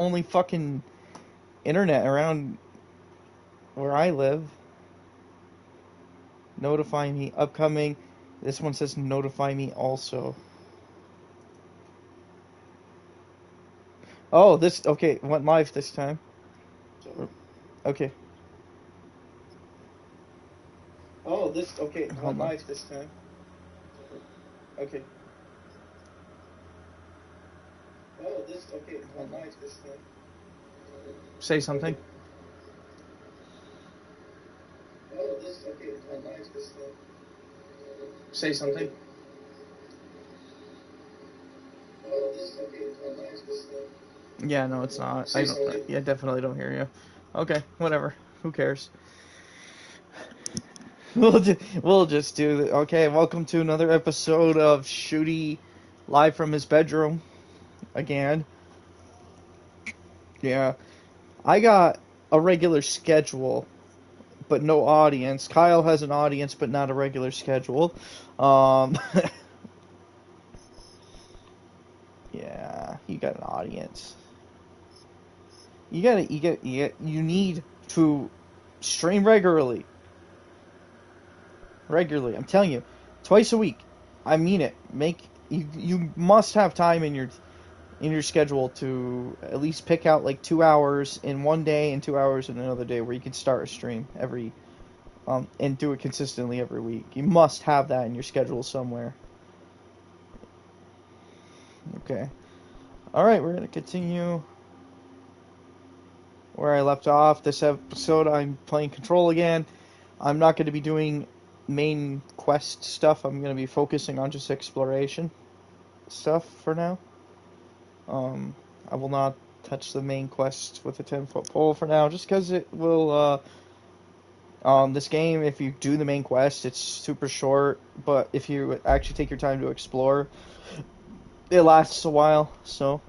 only fucking internet around where I live. Notify me. Upcoming. This one says notify me also. Oh, this... Okay, went live this time. Okay. Oh, this... Okay, went live this time. Okay. Oh, this... Okay, went live this time. Say something. Okay. Oh, this... Okay, went live this time. Say something. Okay. Oh, this... Okay, went live this time. Yeah, no, it's not. Say something. I definitely don't hear you. Okay, whatever. Who cares? We'll just do it. Okay, welcome to another episode of Shooty live from his bedroom again. Yeah, I got a regular schedule, but no audience. Kyle has an audience, but not a regular schedule. Um, yeah, you got an audience. You need to stream regularly. Regularly, I'm telling you, twice a week. I mean it. You must have time in your schedule to at least pick out like 2 hours in one day and 2 hours in another day where you can start a stream every and do it consistently every week. You must have that in your schedule somewhere. Okay. All right, we're gonna continue where I left off. This episode, I'm playing Control again. I'm not going to be doing main quest stuff. I'm going to be focusing on just exploration stuff for now. I will not touch the main quest with a 10-foot pole for now, just because it will, this game, if you do the main quest, it's super short, but if you actually take your time to explore, it lasts a while, so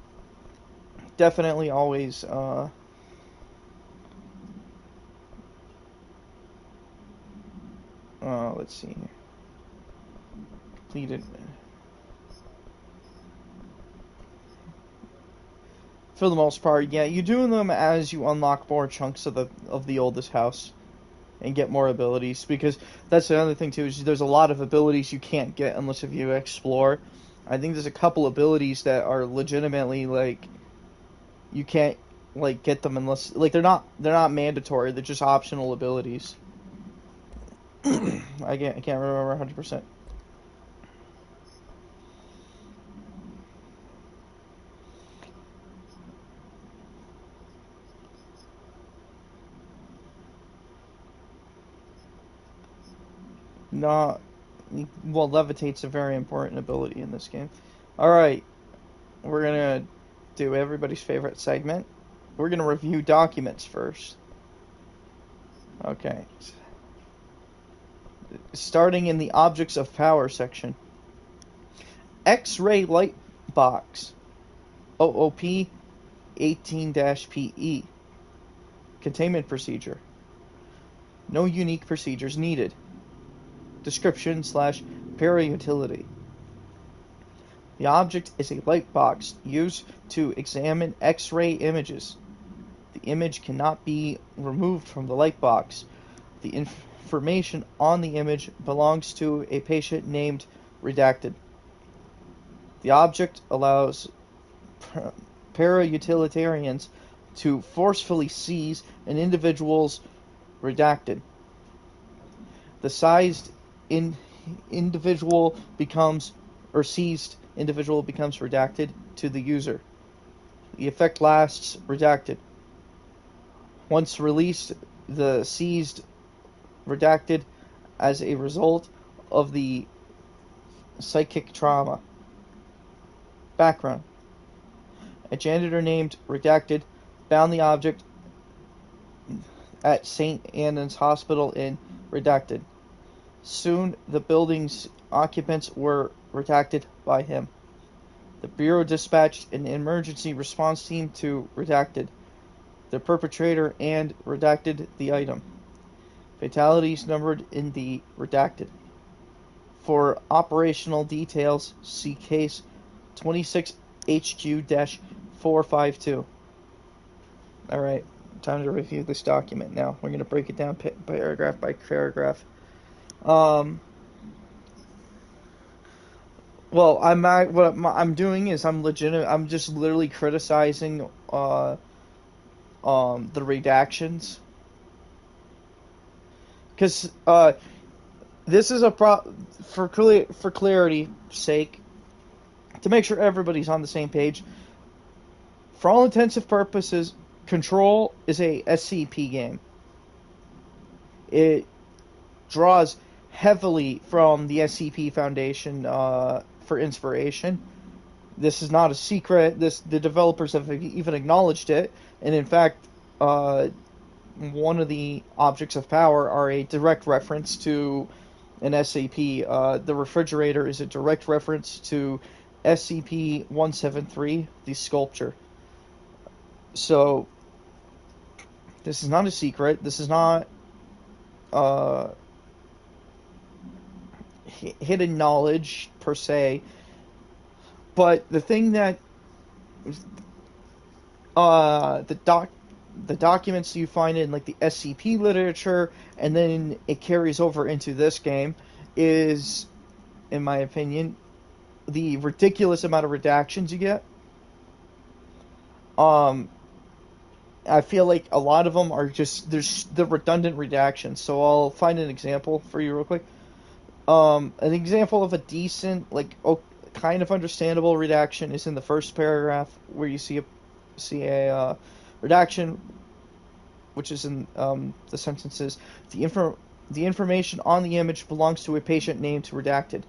definitely always, let's see here. Completed. For the most part, yeah, you do them as you unlock more chunks of the oldest house and get more abilities, because that's another thing too, is there's a lot of abilities you can't get unless if you explore. I think there's a couple abilities that are legitimately like you can't like get them unless like they're not mandatory, they're just optional abilities. I can't remember 100%. Not well, levitate's a very important ability in this game. All right, we're gonna do everybody's favorite segment. We're gonna review documents first. Okay. Starting in the Objects of Power section. X-ray light box. OOP 18-PE. Containment procedure. No unique procedures needed. Description / para-utility. The object is a light box used to examine X-ray images. The image cannot be removed from the light box. The information on the image belongs to a patient named Redacted. The object allows para-utilitarians to forcefully seize an individual's Redacted. The sized individual becomes, or seized individual becomes redacted to the user. The effect lasts redacted. Once released, the seized redacted as a result of the psychic trauma. Background. A janitor named Redacted found the object at St. Annan's Hospital in Redacted. Soon, the building's occupants were redacted by him. The Bureau dispatched an emergency response team to Redacted, the perpetrator, and redacted the item. Fatalities numbered in the Redacted. For operational details, see case 26HQ-452. All right, time to review this document now. We're going to break it down paragraph by paragraph. Um, well, I'm doing is I'm just literally criticizing the redactions because this is a for clarity sake, to make sure everybody's on the same page. For all intensive purposes, Control is a SCP game. It draws heavily from the SCP Foundation for inspiration. This is not a secret. The developers have even acknowledged it, and in fact, one of the objects of power are a direct reference to an SCP. The refrigerator is a direct reference to SCP-173, the sculpture. So this is not a secret. This is not uh, hidden knowledge per se. But the thing that uh, the doc the documents you find in like the SCP literature, and then it carries over into this game, is, in my opinion, the ridiculous amount of redactions you get. Um, I feel like a lot of them are just there's the redundant redactions. So I'll find an example for you real quick. An example of a decent, like, kind of understandable redaction is in the first paragraph, where you see a redaction, which is in the sentences, the information on the image belongs to a patient named redacted.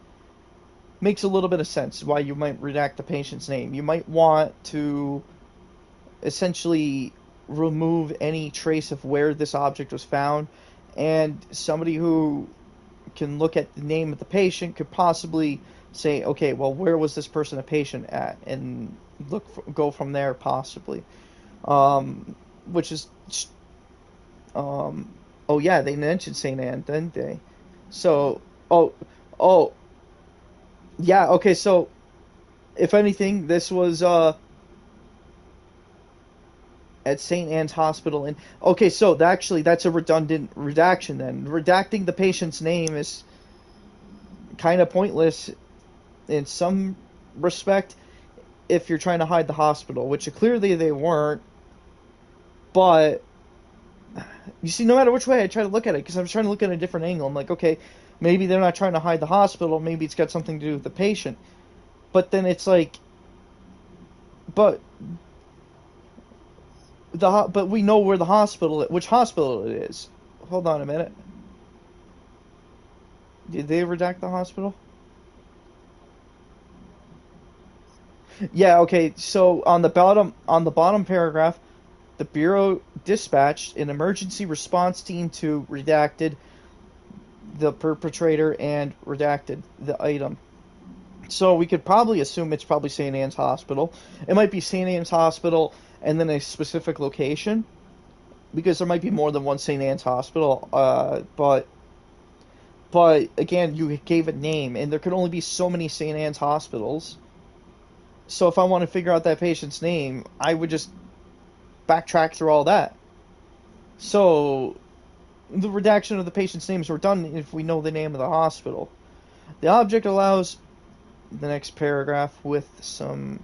Makes a little bit of sense why you might redact the patient's name. You might want to essentially remove any trace of where this object was found, and somebody who can look at the name of the patient could possibly say, okay, well, where was this person a patient at, and go from there possibly. Which is, oh yeah, they mentioned Saint Anne, didn't they? So, oh, oh, yeah, okay. So, if anything, this was at St. Anne's Hospital. And okay, so actually that's a redundant redaction then. Redacting the patient's name is kind of pointless in some respect if you're trying to hide the hospital, which clearly they weren't. But you see, no matter which way I try to look at it, because I'm trying to look at a different angle, I'm like, okay, maybe they're not trying to hide the hospital, maybe it's got something to do with the patient. But then it's like, but but we know where the hospital, which hospital it is. Hold on a minute. Did they redact the hospital? Yeah, okay. So on the bottom paragraph, the bureau dispatched an emergency response team to redacted the perpetrator and redacted the item. So we could probably assume it's probably St. Anne's Hospital. It might be St. Anne's Hospital and then a specific location, because there might be more than one St. Anne's Hospital. But again, you gave a name, and there could only be so many St. Anne's hospitals. So if I want to figure out that patient's name, I would just backtrack through all that. So the redaction of the patient's name is redundant if we know the name of the hospital. The object allows, the next paragraph with some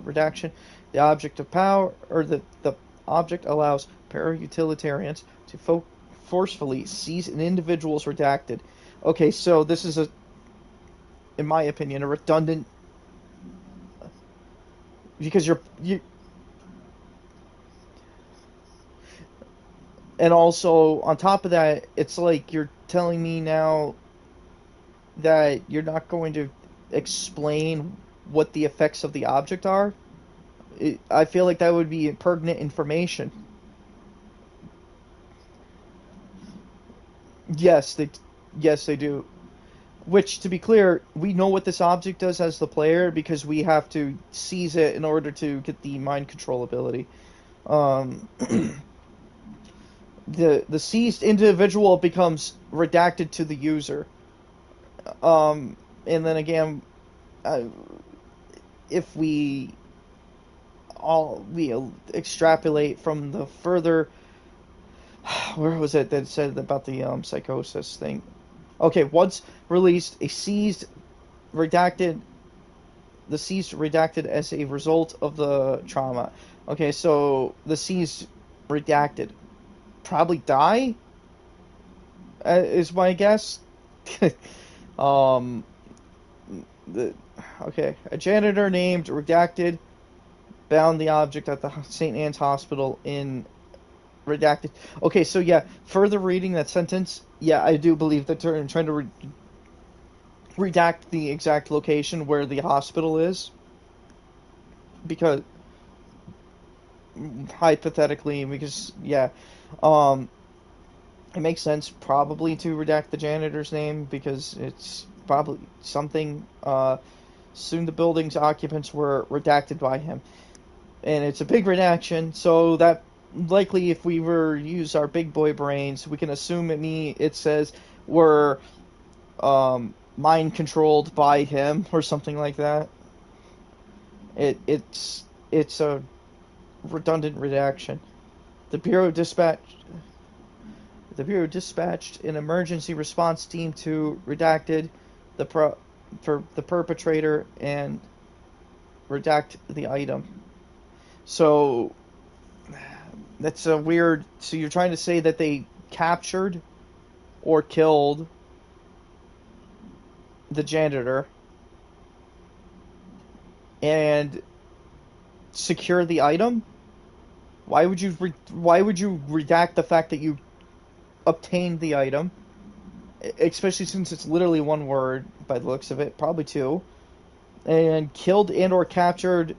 redaction, the object of power, or the object allows para-utilitarians to forcefully seize an individual's redacted. Okay, so this is in my opinion, a redundant, because and also on top of that, it's like you're telling me now that you're not going to explain what the effects of the object are. I feel like that would be pertinent information. Yes, they do. Which, to be clear, we know what this object does as the player because we have to seize it in order to get the mind control ability. Um, the seized individual becomes redacted to the user. And then again, uh, if we all we extrapolate from the further. Where was it that said about the psychosis thing? Okay, once released, the seized redacted as a result of the trauma. Okay, so the seized redacted probably die, is my guess. um, the okay, a janitor named redacted found the object at the St. Anne's Hospital in redacted. Okay, so yeah, further reading that sentence, yeah, I do believe that they're trying to redact the exact location where the hospital is, because hypothetically, because yeah, um, it makes sense probably to redact the janitor's name because it's probably something. Soon the building's occupants were redacted by him, and it's a big redaction, so that likely if we were use our big boy brains, we can assume it says we're mind controlled by him or something like that. It's a redundant redaction. The bureau dispatched the bureau dispatched an emergency response team to redacted the for the perpetrator and redact the item. So that's a weird. So you're trying to say that they captured or killed the janitor and secure the item? Why would you redact the fact that you obtained the item, especially since it's literally one word by the looks of it, probably two, and killed and or captured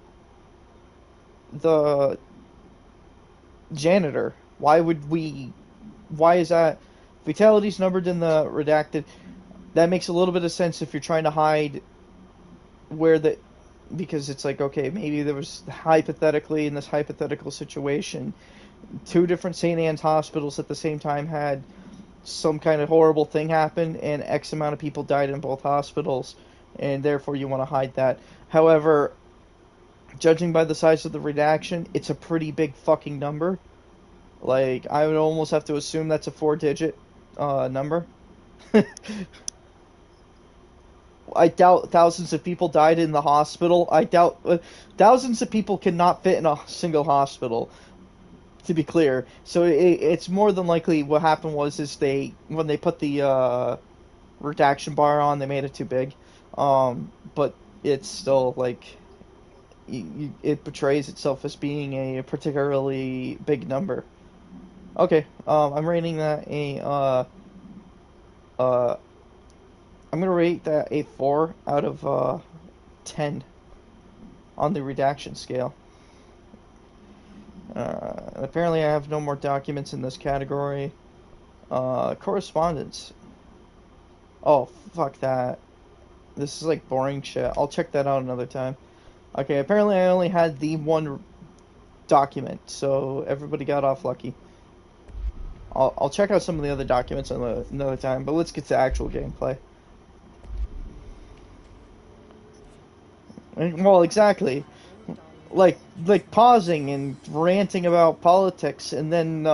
the janitor? Why is that fatalities numbered in the redacted? That makes a little bit of sense if you're trying to hide where the, because it's like, okay, maybe there was hypothetically in this hypothetical situation two different St. Anne's hospitals at the same time had some kind of horrible thing happen and X amount of people died in both hospitals, and therefore you want to hide that. However, judging by the size of the redaction, it's a pretty big fucking number. Like, I would almost have to assume that's a 4-digit number. I doubt thousands of people died in the hospital. I doubt thousands of people cannot fit in a single hospital, to be clear. So it's more than likely what happened was is when they put the redaction bar on, they made it too big. But it's still like it portrays itself as being a particularly big number. Okay, I'm rating that uh, I'm gonna rate that a 4 out of 10 on the redaction scale. Apparently, I have no more documents in this category. Correspondence. Oh, fuck that. This is like boring shit. I'll check that out another time. Okay, apparently I only had the one document, so everybody got off lucky. I'll check out some of the other documents another time, but let's get to actual gameplay. Well, exactly. Like pausing and ranting about politics, and then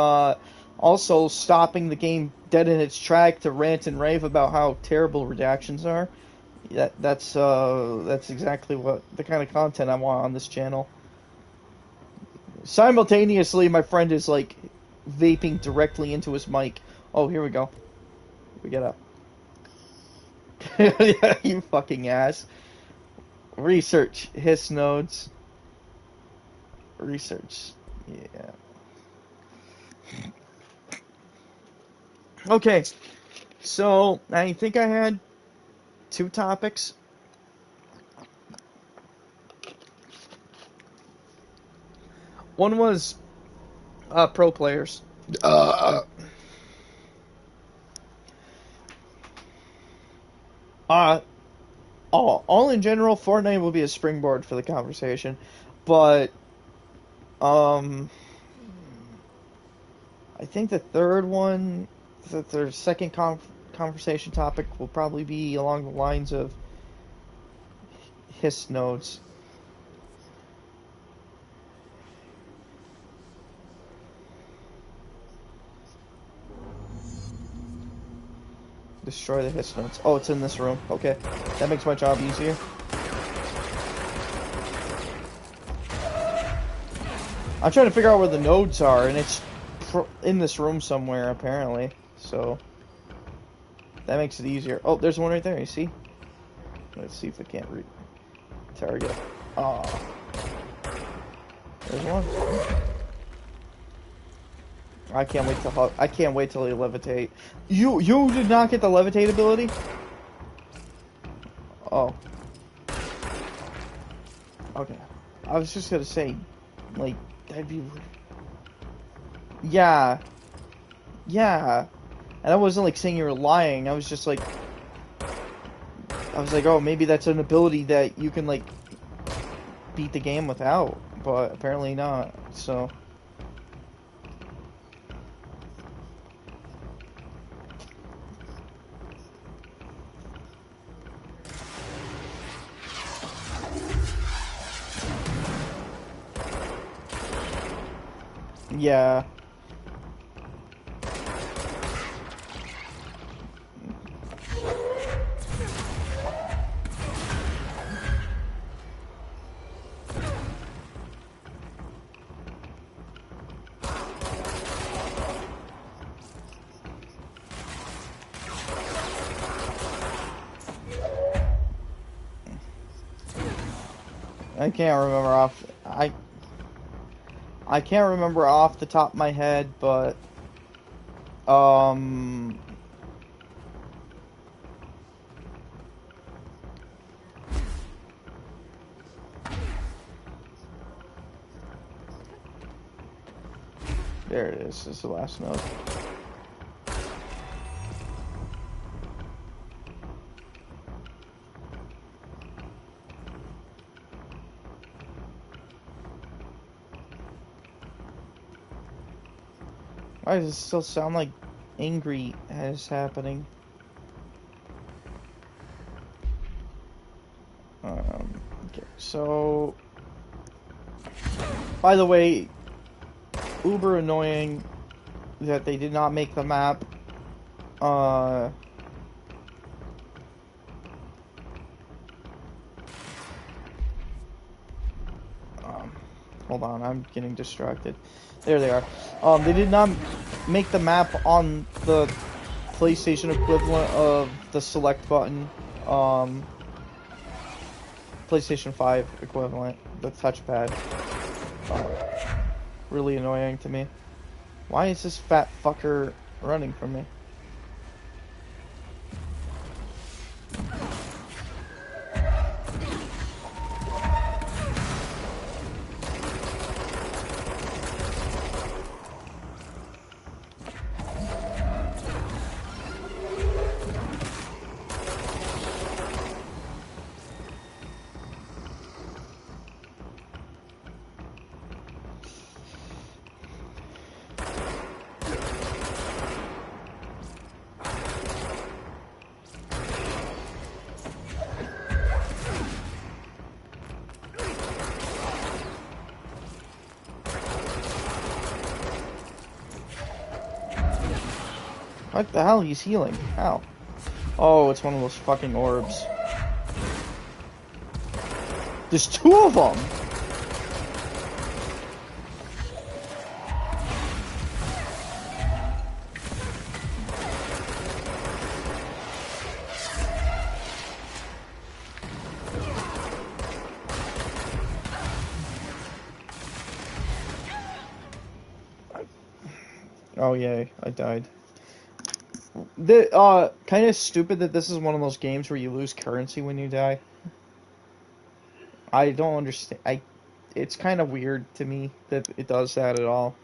also stopping the game dead in its track to rant and rave about how terrible redactions are. That's exactly what the kind of content I want on this channel. Simultaneously, my friend is like vaping directly into his mic. Oh, here we go. We get up. Yeah, you fucking ass. Research hiss nodes. Research. Yeah. Okay. So I think I had two topics. One was pro players. Uh, all in general, Fortnite will be a springboard for the conversation, but um, I think the third one, the second conversation topic will probably be along the lines of hiss nodes. Destroy the hiss notes. Oh, it's in this room. Okay. That makes my job easier. I'm trying to figure out where the nodes are, and it's in this room somewhere, apparently. So, that makes it easier. Oh, there's one right there, you see? Let's see if I can't read. Target. Oh. There's one. I can't wait till they levitate. You did not get the levitate ability? Oh. Okay. I was just gonna say, like, that'd be... Yeah. Yeah. And I wasn't, like, saying you were lying. I was just, like... I was like, oh, maybe that's an ability that you can, like, beat the game without. But apparently not, so... Yeah. I can't remember I can't remember off the top of my head, but there it is. This is the last note. Why does it still sound like angry is happening? Okay, so... By the way, uber annoying that they did not make the map, hold on, I'm getting distracted. There they are. They did not make the map on the PlayStation equivalent of the select button. PlayStation 5 equivalent, the touchpad. Really annoying to me. Why is this fat fucker running from me? What the hell? He's healing. How? Oh, it's one of those fucking orbs. There's two of them! Oh, yay. I died. Kind of stupid that this is one of those games where you lose currency when you die. I don't understand. It's kind of weird to me that it does that at all.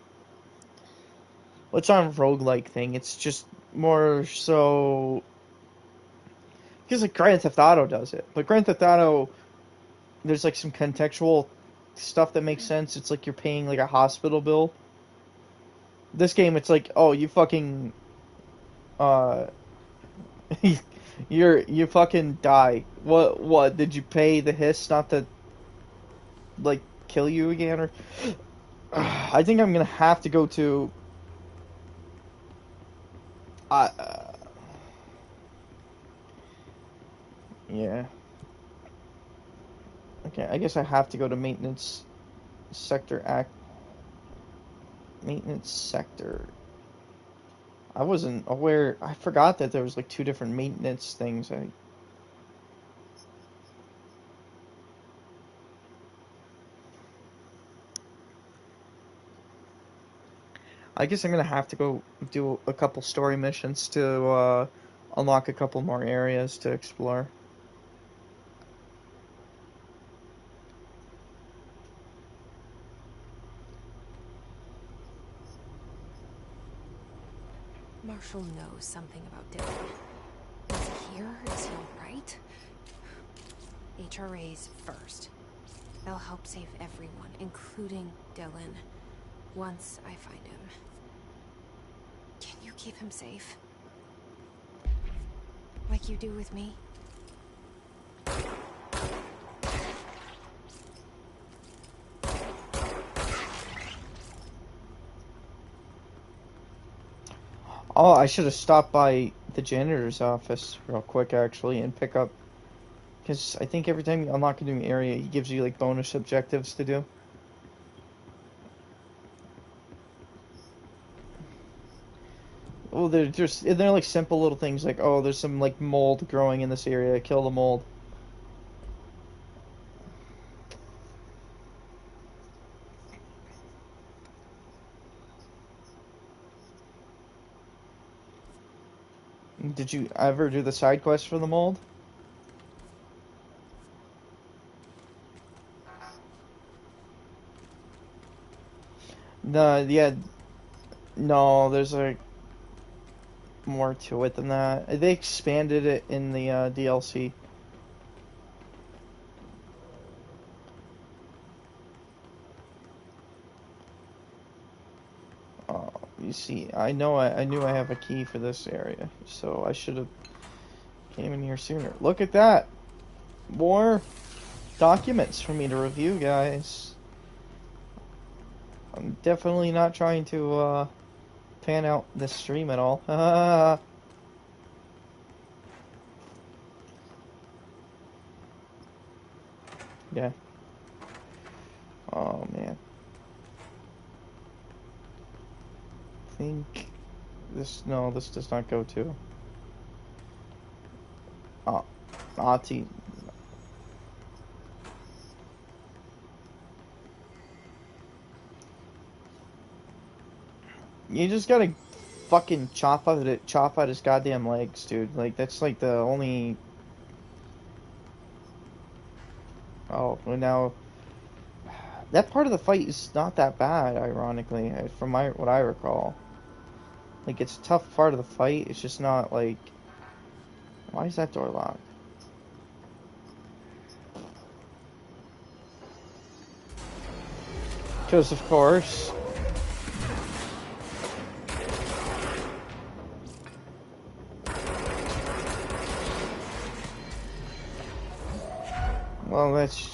It's not a roguelike thing. It's just more so... Because like Grand Theft Auto does it. But Grand Theft Auto, there's like some contextual stuff that makes sense. It's like you're paying like a hospital bill. This game, it's like, oh, you fucking... you fucking die. What? Did you pay the hiss not to, like, kill you again? Or I think I'm gonna have to go to... Yeah. Okay, I guess I have to go to maintenance sector act. Maintenance sector. I wasn't aware. I forgot that there was like two different maintenance things. I guess I'm gonna have to go do a couple story missions to unlock a couple more areas to explore. Marshall knows something about Dylan. Is he here? Is he alright? HRAs first. They'll help save everyone, including Dylan, once I find him. Can you keep him safe? Like you do with me? Oh, I should have stopped by the janitor's office real quick actually and pick up, because I think every time you unlock a new area, he gives you like bonus objectives to do. Well, they're like simple little things like, oh, there's some like mold growing in this area, kill the mold. Did you ever do the side quest for the mold? No, yeah, no, there's like more to it than that. They expanded it in the DLC. Oh, you see, I knew I have a key for this area, so I should have came in here sooner. Look at that! More documents for me to review, guys. I'm definitely not trying to pan out this stream at all. Yeah. Oh man. Think this does not go to. Oh, Ati. You just gotta fucking chop out his goddamn legs, dude. Like that's like the only. Oh, well now that part of the fight is not that bad, ironically, from what I recall. Like it's a tough part of the fight. It's just not like. Why is that door locked? Because of course. Well, that's.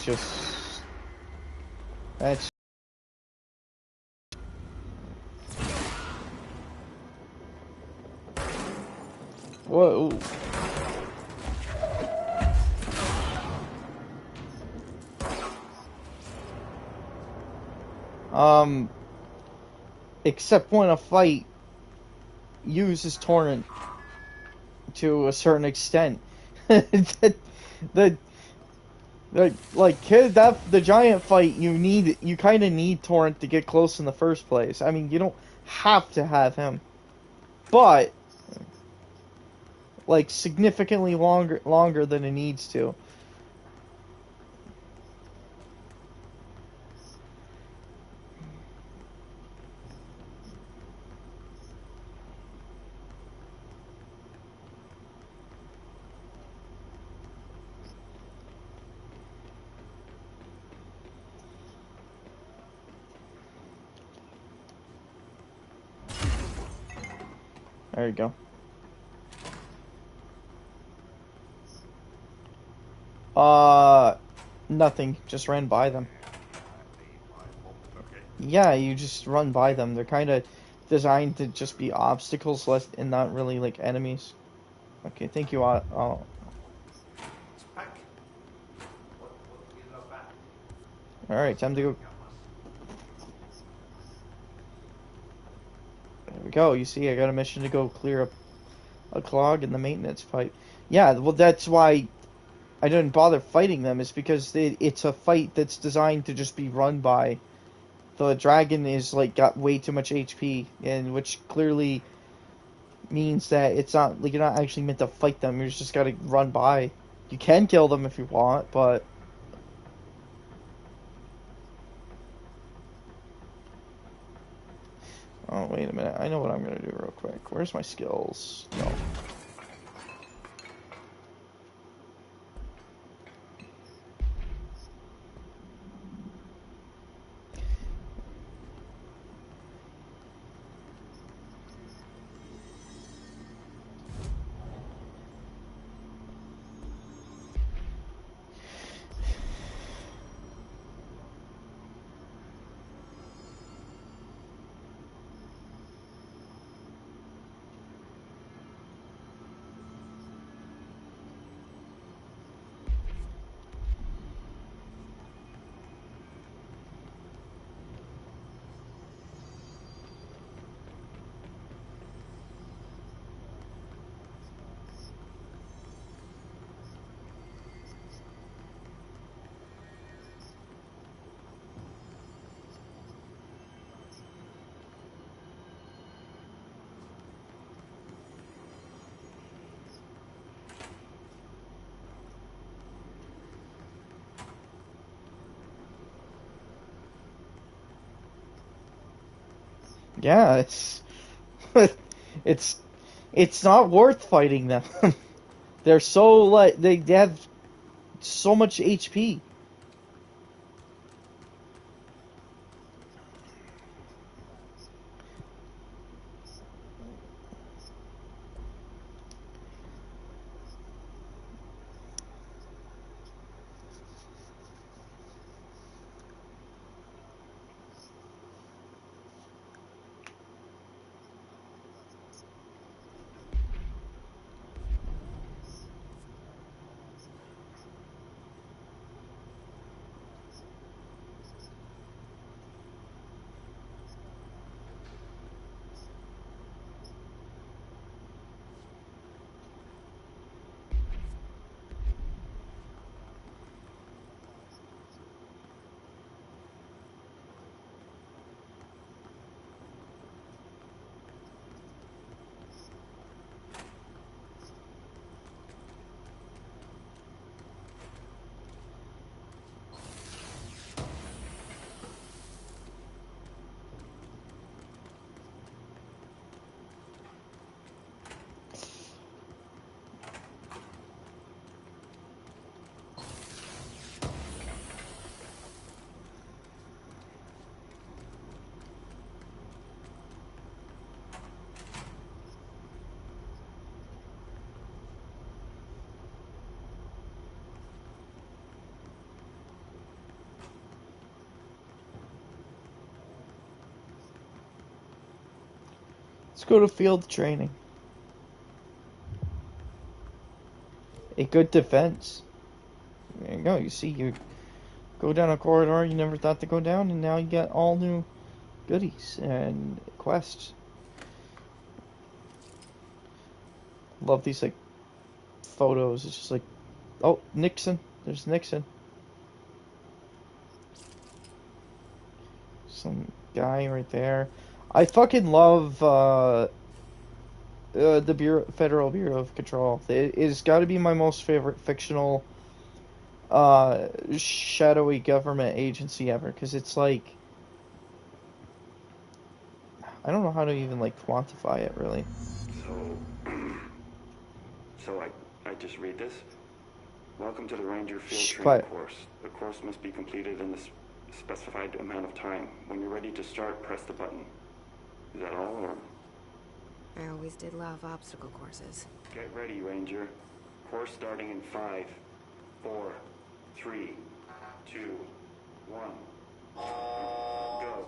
Whoa. Um, except when a fight uses torrent to a certain extent. the, the like kid that the giant fight you kind of need torrent to get close in the first place. I mean, you don't have to have him, but like significantly longer than it needs to. There you go. Uh, Nothing. Just ran by them. Yeah, you just run by them. They're kind of designed to just be obstacles, less and not really like enemies. Okay, thank you. Alright, time to go. There we go. You see, I got a mission to go clear up a clog in the maintenance pipe. Yeah, well, that's why I didn't bother fighting them, is because it's a fight that's designed to just be run by. The dragon is, like, got way too much HP, and which clearly means that it's not, like, you're not actually meant to fight them, you just gotta run by. You can kill them if you want, but... Oh, wait a minute, I know what I'm gonna do real quick. Where's my skills? No. Yeah, it's it's not worth fighting them. They're so, like, they have so much HP. Let's go to field training. A good defense. There you go. You see, you go down a corridor you never thought to go down, and now you get all new goodies and quests. Love these, like, photos. It's just like, oh, Nixon. There's Nixon. Some guy right there. I fucking love the Federal Bureau of Control. It has got to be my most favorite fictional shadowy government agency ever, because it's like, I don't know how to even, like, quantify it, really. So I just read this. Welcome to the Ranger Field Training Quiet. course. The course must be completed in the specified amount of time. When you're ready to start, press the button. Is that all, or? I always did love obstacle courses. Get ready, Ranger. Course starting in 5, 4, 3, 2, 1. Go.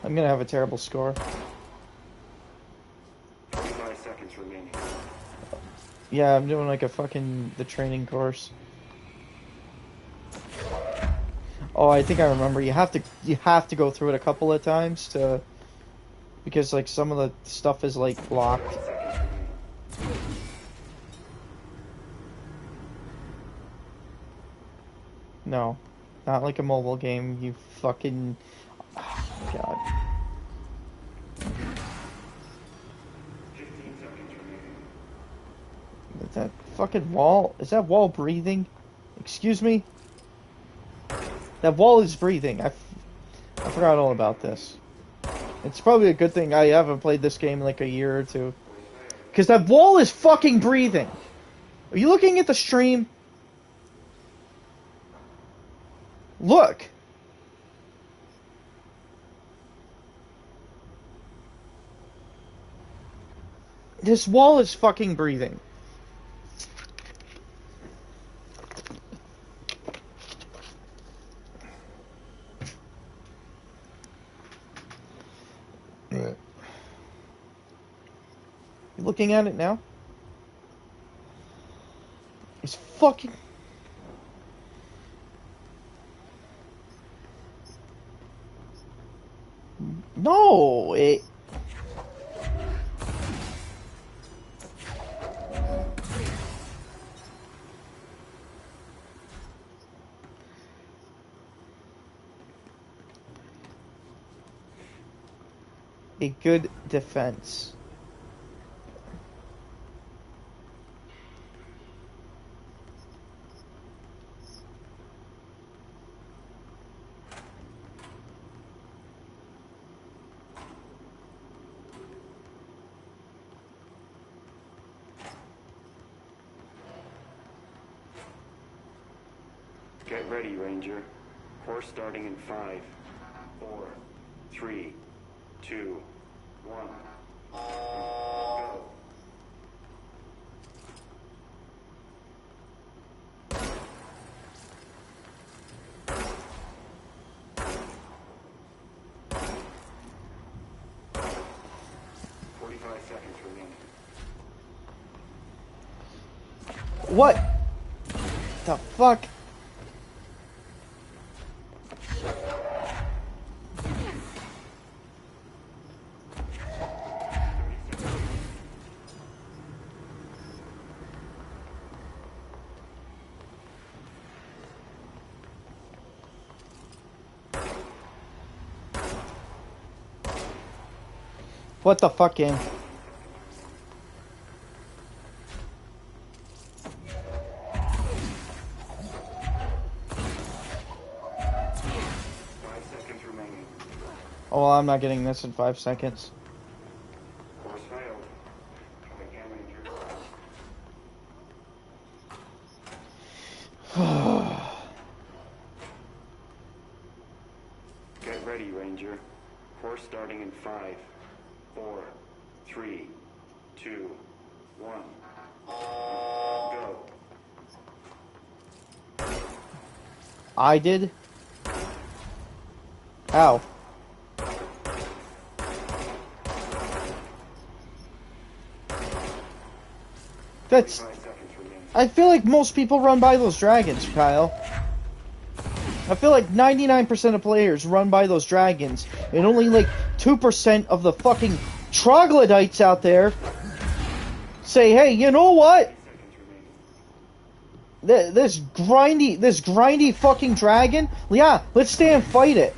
I'm gonna have a terrible score. Yeah, I'm doing like a fucking the training course. Oh, I think I remember. You have to go through it a couple of times to because like some of the stuff is like blocked. No, not like a mobile game. You fucking oh, God. That fucking wall is that wall breathing? Excuse me. That wall is breathing. I forgot all about this. It's probably a good thing I haven't played this game in like a year or two. Because that wall is fucking breathing. Are you looking at the stream? Look. This wall is fucking breathing. You looking at it now? It's fucking... No, a good defense. Get ready, Ranger. Course starting in 5, 4, 3, 2, 1. Go. Seconds remaining. What the fuck? What the fuck, game? Oh, well, I'm not getting this in 5 seconds. Course failed. Try again, Ranger. Get ready, Ranger. Course starting in 5, 4, 3, 2, 1. Go. I did? Ow. That's... I feel like most people run by those dragons, Kyle. I feel like 99% of players run by those dragons, and only like 2% of the fucking troglodytes out there say, hey, you know what? This grindy fucking dragon, yeah, let's stay and fight it.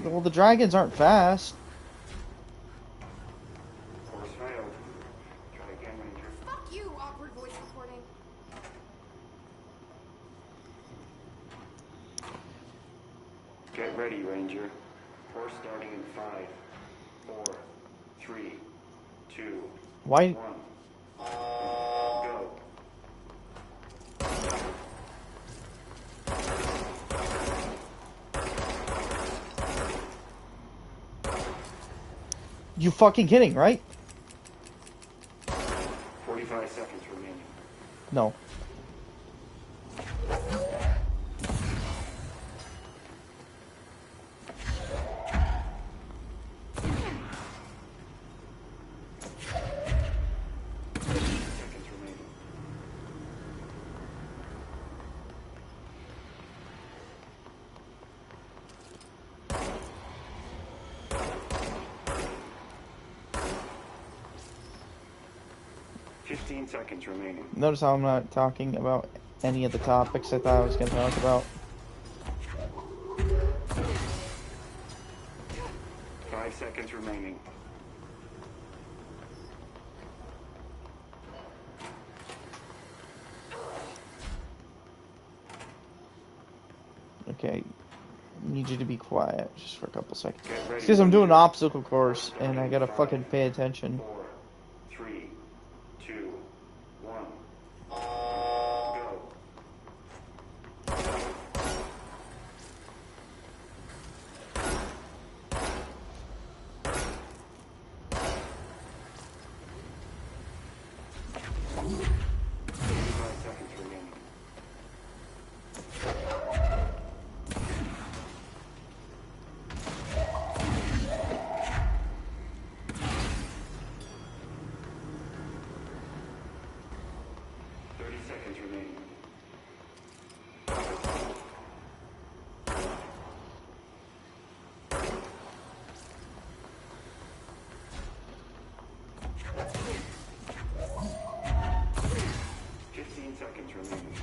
Well, the dragons aren't fast. Course failed. Try again, Ranger. Fuck you, awkward voice recording. Get ready, Ranger. Course starting in 5, 4, 3, 2, Why? 1. Go. You fucking kidding, right? 35 seconds remaining. No. Seconds remaining. Fifteen seconds remaining. Notice how I'm not talking about any of the topics I thought I was going to talk about. 5 seconds remaining. Okay. I need you to be quiet just for a couple seconds. Get ready. It's because I'm doing an obstacle course and I gotta fucking pay attention. 4, 3, 2, 1. Go. Five seconds remaining. Seconds remaining. Seconds remaining.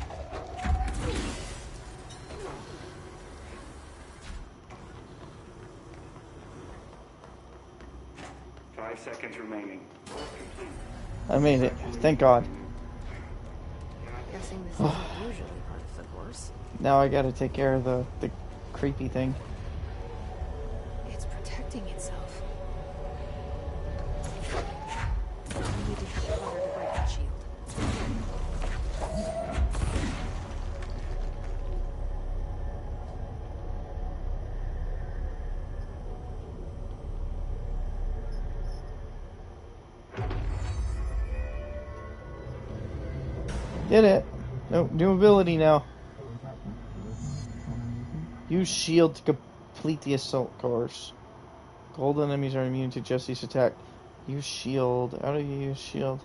5 seconds remaining. I made it. Thank God. Guessing this isn't usually part of the course. Now I gotta take care of the creepy thing. It's protecting itself. I need to hit harder to break that shield. Did it. No, new ability now. Use shield to complete the assault course. Gold enemies are immune to Jesse's attack. Use shield. How do you use shield?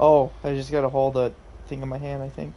Oh, I just gotta hold the thing in my hand, I think.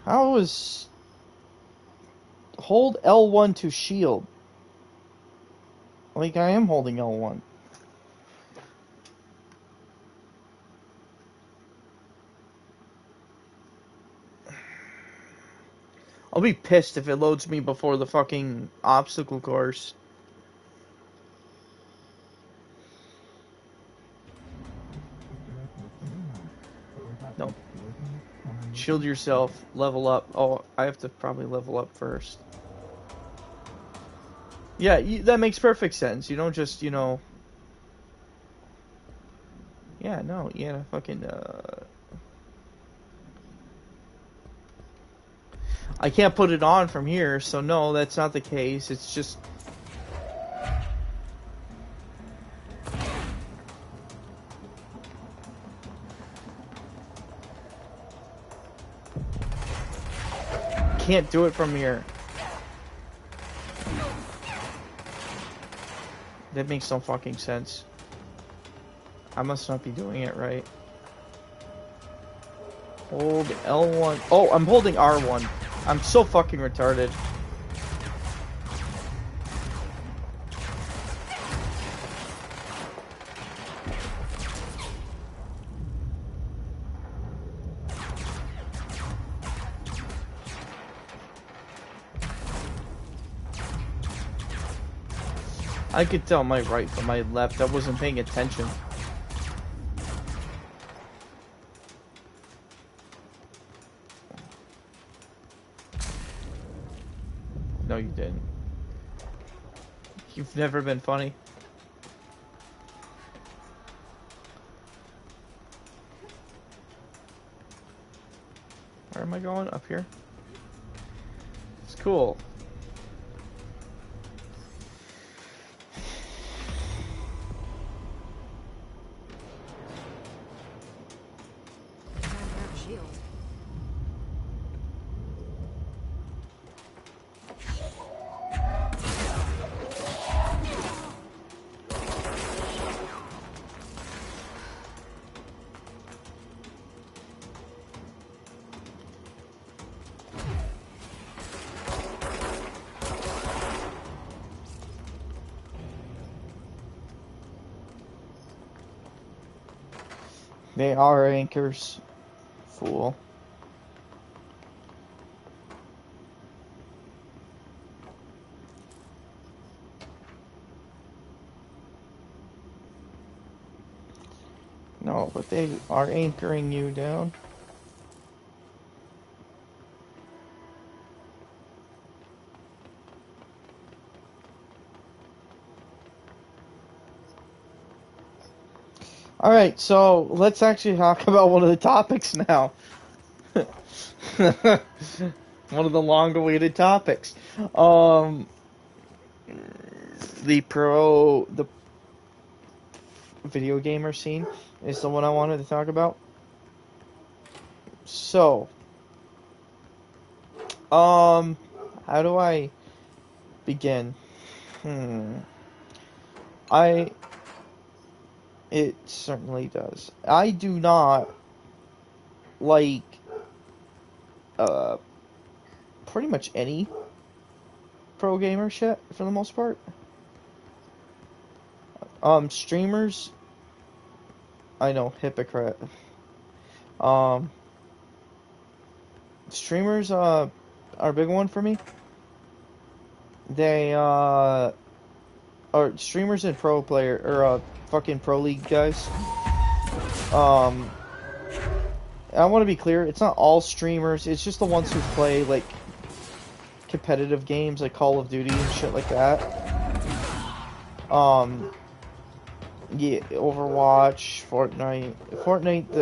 How is... Hold L1 to shield. Like, I am holding L1. I'll be pissed if it loads me before the fucking obstacle course. No. Shield yourself, level up. Oh, I have to probably level up first. Yeah, that makes perfect sense. You don't just, you know... Yeah, no, you gotta fucking, I can't put it on from here, so no, that's not the case. It's just... Can't do it from here. That makes no fucking sense. I must not be doing it right. Hold L1. Oh, I'm holding R1. I'm so fucking retarded. I could tell my right from my left. I wasn't paying attention. No, you didn't. You've never been funny. Where am I going? Up here? It's cool. Shield. They are anchors. Fool. No, but they are anchoring you down. Alright, so let's actually talk about one of the topics now. One of the long-awaited topics. The video gamer scene is the one I wanted to talk about. So, how do I begin? It certainly does. I do not like, pretty much any pro gamer shit, for the most part. Streamers, I know, hypocrite. Streamers, are a big one for me. They, are streamers and pro player, or, fucking pro league guys. I want to be clear, it's not all streamers, it's just the ones who play, like, competitive games, like Call of Duty and shit like that. Yeah, Overwatch, Fortnite. Fortnite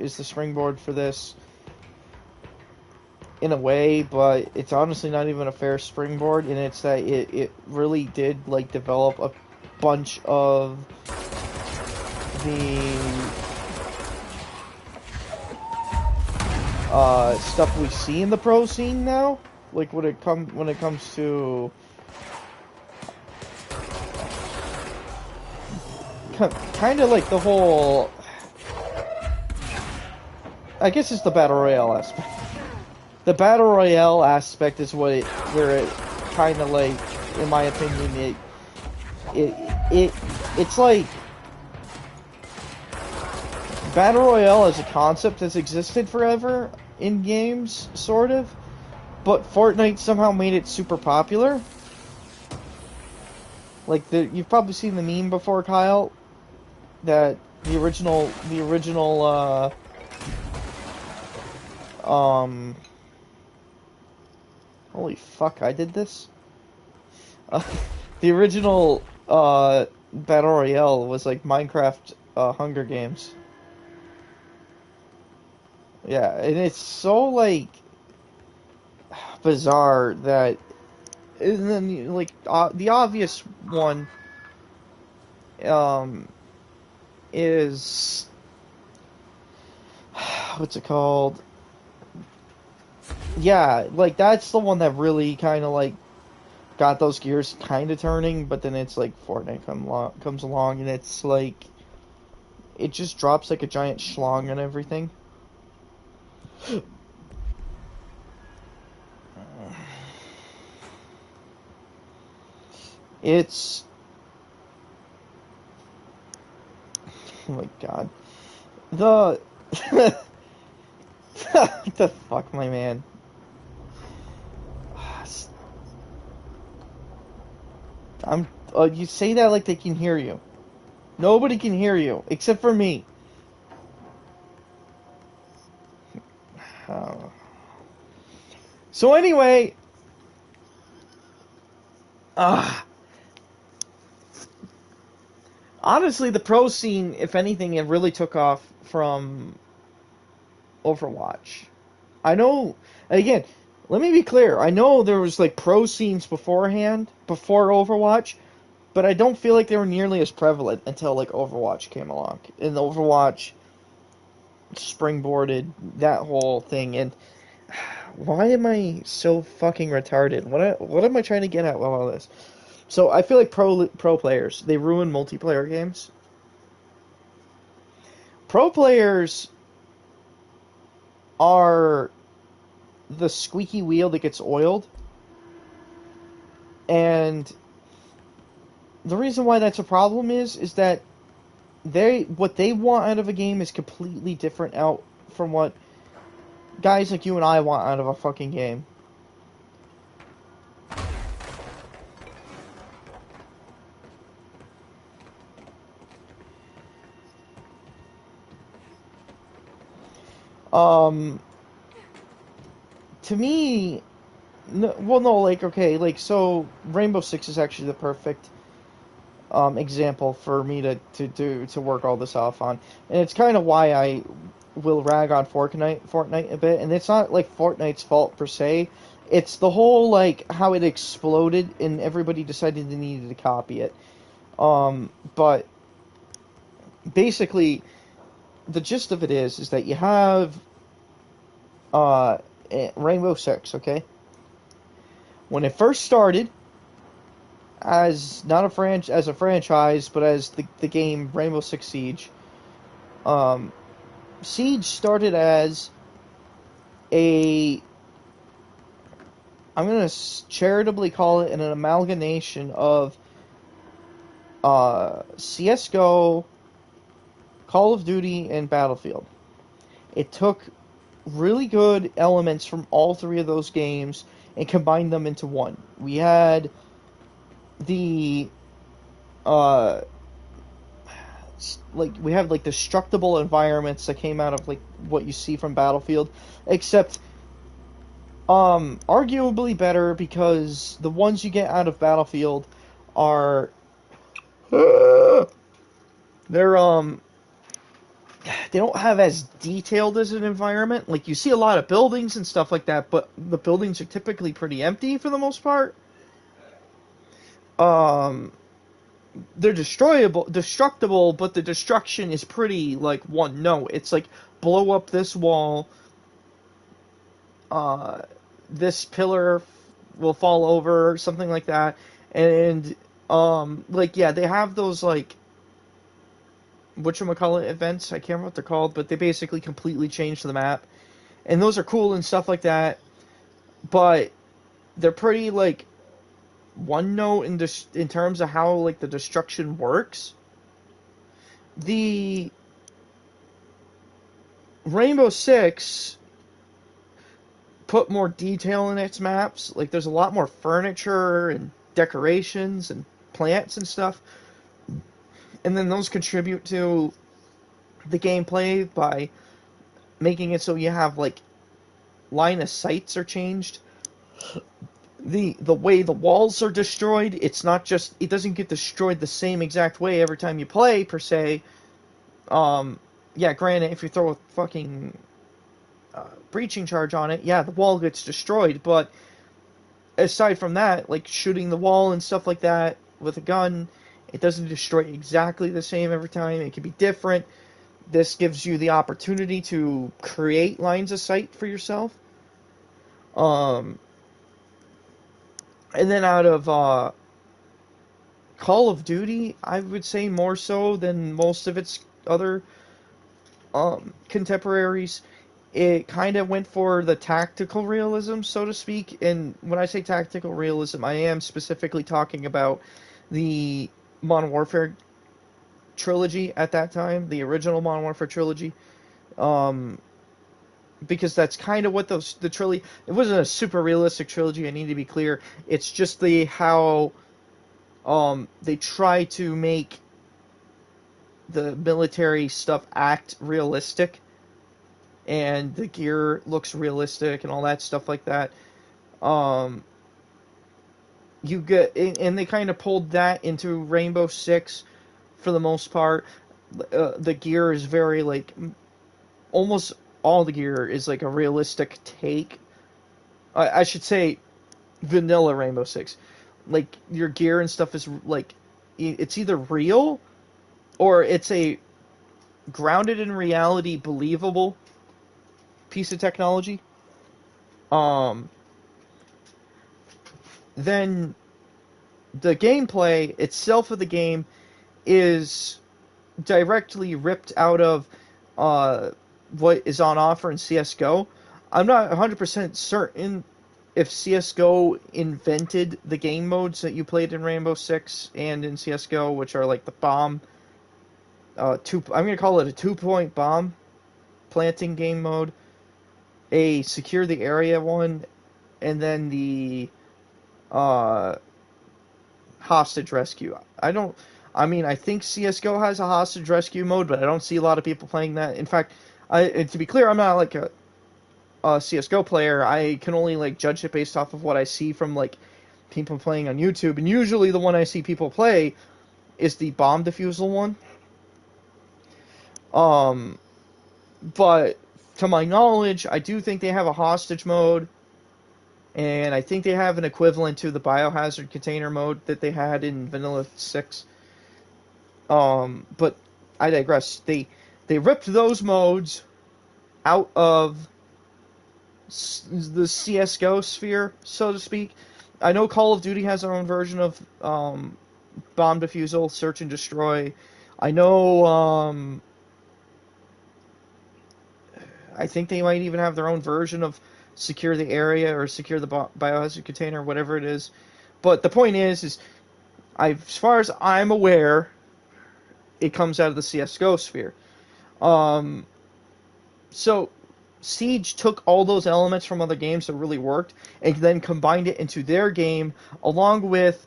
is the springboard for this, in a way, but it's honestly not even a fair springboard, and it's that it really did, like, develop a bunch of the stuff we see in the pro scene now, like when it comes to kind of like the whole, I guess it's the battle royale aspect. The battle royale aspect is where it kind of, like, in my opinion, it's like battle royale as a concept has existed forever in games, sort of, but Fortnite somehow made it super popular. Like, you've probably seen the meme before, Kyle, that the original, holy fuck, I did this? The original, Battle Royale was like Minecraft, Hunger Games. Yeah, and it's so, like, bizarre that, and then, like, the obvious one, is, what's it called? Yeah, like, that's the one that really kind of, like, got those gears kind of turning, but then it's like Fortnite comes along, and it's like, it just drops like a giant schlong and everything. It's, oh my god, the what the fuck, my man. You say that like they can hear you. Nobody can hear you except for me. Uh, so anyway, uh, honestly, the pro scene, if anything, it really took off from Overwatch. I know, again, let me be clear. I know there was like pro scenes beforehand, before Overwatch, but I don't feel like they were nearly as prevalent until like Overwatch came along. And Overwatch springboarded that whole thing. And why am I so fucking retarded? What am I trying to get at with all this? So I feel like pro players, they ruin multiplayer games. Pro players are the squeaky wheel that gets oiled, and the reason why that's a problem is that what they want out of a game is completely different out from what guys like you and I want out of a fucking game. Um, to me, no, well, no, like okay, like so, Rainbow Six is actually the perfect example for me to work all this off on, and it's kind of why I will rag on Fortnite a bit, and it's not like Fortnite's fault per se. It's the whole like how it exploded and everybody decided they needed to copy it. But basically, the gist of it is that you have uh, Rainbow Six. Okay, when it first started, as not as a franchise, but as the game Rainbow Six Siege. Um, Siege started as a I'm gonna charitably call it an amalgamation of CS:GO, Call of Duty, and Battlefield. It took really good elements from all three of those games and combined them into one. We had the uh, we have like destructible environments that came out of like what you see from Battlefield, except arguably better because the ones you get out of Battlefield are they're they don't have as detailed as an environment. Like you see a lot of buildings and stuff like that, but the buildings are typically pretty empty for the most part. Um, they're destructible, but the destruction is pretty like one note. It's like blow up this wall, uh, this pillar will fall over, something like that, and like yeah, they have those like whatchamacallit events. I can't remember what they're called, but they basically completely change the map, and those are cool and stuff like that. But they're pretty like one note in terms of how like the destruction works. The Rainbow Six put more detail in its maps. Like there's a lot more furniture and decorations and plants and stuff, and then those contribute to the gameplay by making it so you have like line of sights are changed. The way the walls are destroyed, it's not just it doesn't get destroyed the same exact way every time you play per se. Um, yeah, granted, if you throw a fucking breaching charge on it, yeah, the wall gets destroyed. But aside from that, like shooting the wall and stuff like that with a gun, it doesn't destroy exactly the same every time. It can be different. This gives you the opportunity to create lines of sight for yourself. Um, and then out of Call of Duty, I would say more so than most of its other contemporaries. It kind of went for the tactical realism, so to speak. And when I say tactical realism, I am specifically talking about the Modern Warfare trilogy at that time, the original Modern Warfare trilogy. Um, because that's kind of what the trilogy. It wasn't a super realistic trilogy. I need to be clear. It's just the how they try to make the military stuff act realistic, and the gear looks realistic and all that stuff like that. Um, you get, and they kind of pulled that into Rainbow Six for the most part. The gear is very like almost all the gear is like a realistic take. I should say vanilla Rainbow Six. Like your gear and stuff is like it's either real or it's a grounded in reality, believable piece of technology. Um, then the gameplay itself of the game is directly ripped out of uh, what is on offer in CS:GO. I'm not 100% certain if CS:GO invented the game modes that you played in Rainbow Six and in CS:GO, which are like the bomb. I'm gonna call it a 2-point bomb planting game mode, a secure the area one, and then the uh, hostage rescue. I mean, I think CS:GO has a hostage rescue mode, but I don't see a lot of people playing that. In fact, to be clear, I'm not like a CS:GO player. I can only like judge it based off of what I see from like people playing on YouTube, and usually the one I see people play is the bomb defusal one. Um, but to my knowledge, I do think they have a hostage mode, and I think they have an equivalent to the biohazard container mode that they had in Vanilla 6. But I digress. They ripped those modes out of the CS:GO sphere, so to speak. I know Call of Duty has their own version of bomb defusal, search and destroy. I know. I think they might even have their own version of secure the area or secure the biohazard container, whatever it is. But the point is as far as I'm aware, it comes out of the CS:GO sphere. Um, so Siege took all those elements from other games that really worked and then combined it into their game, along with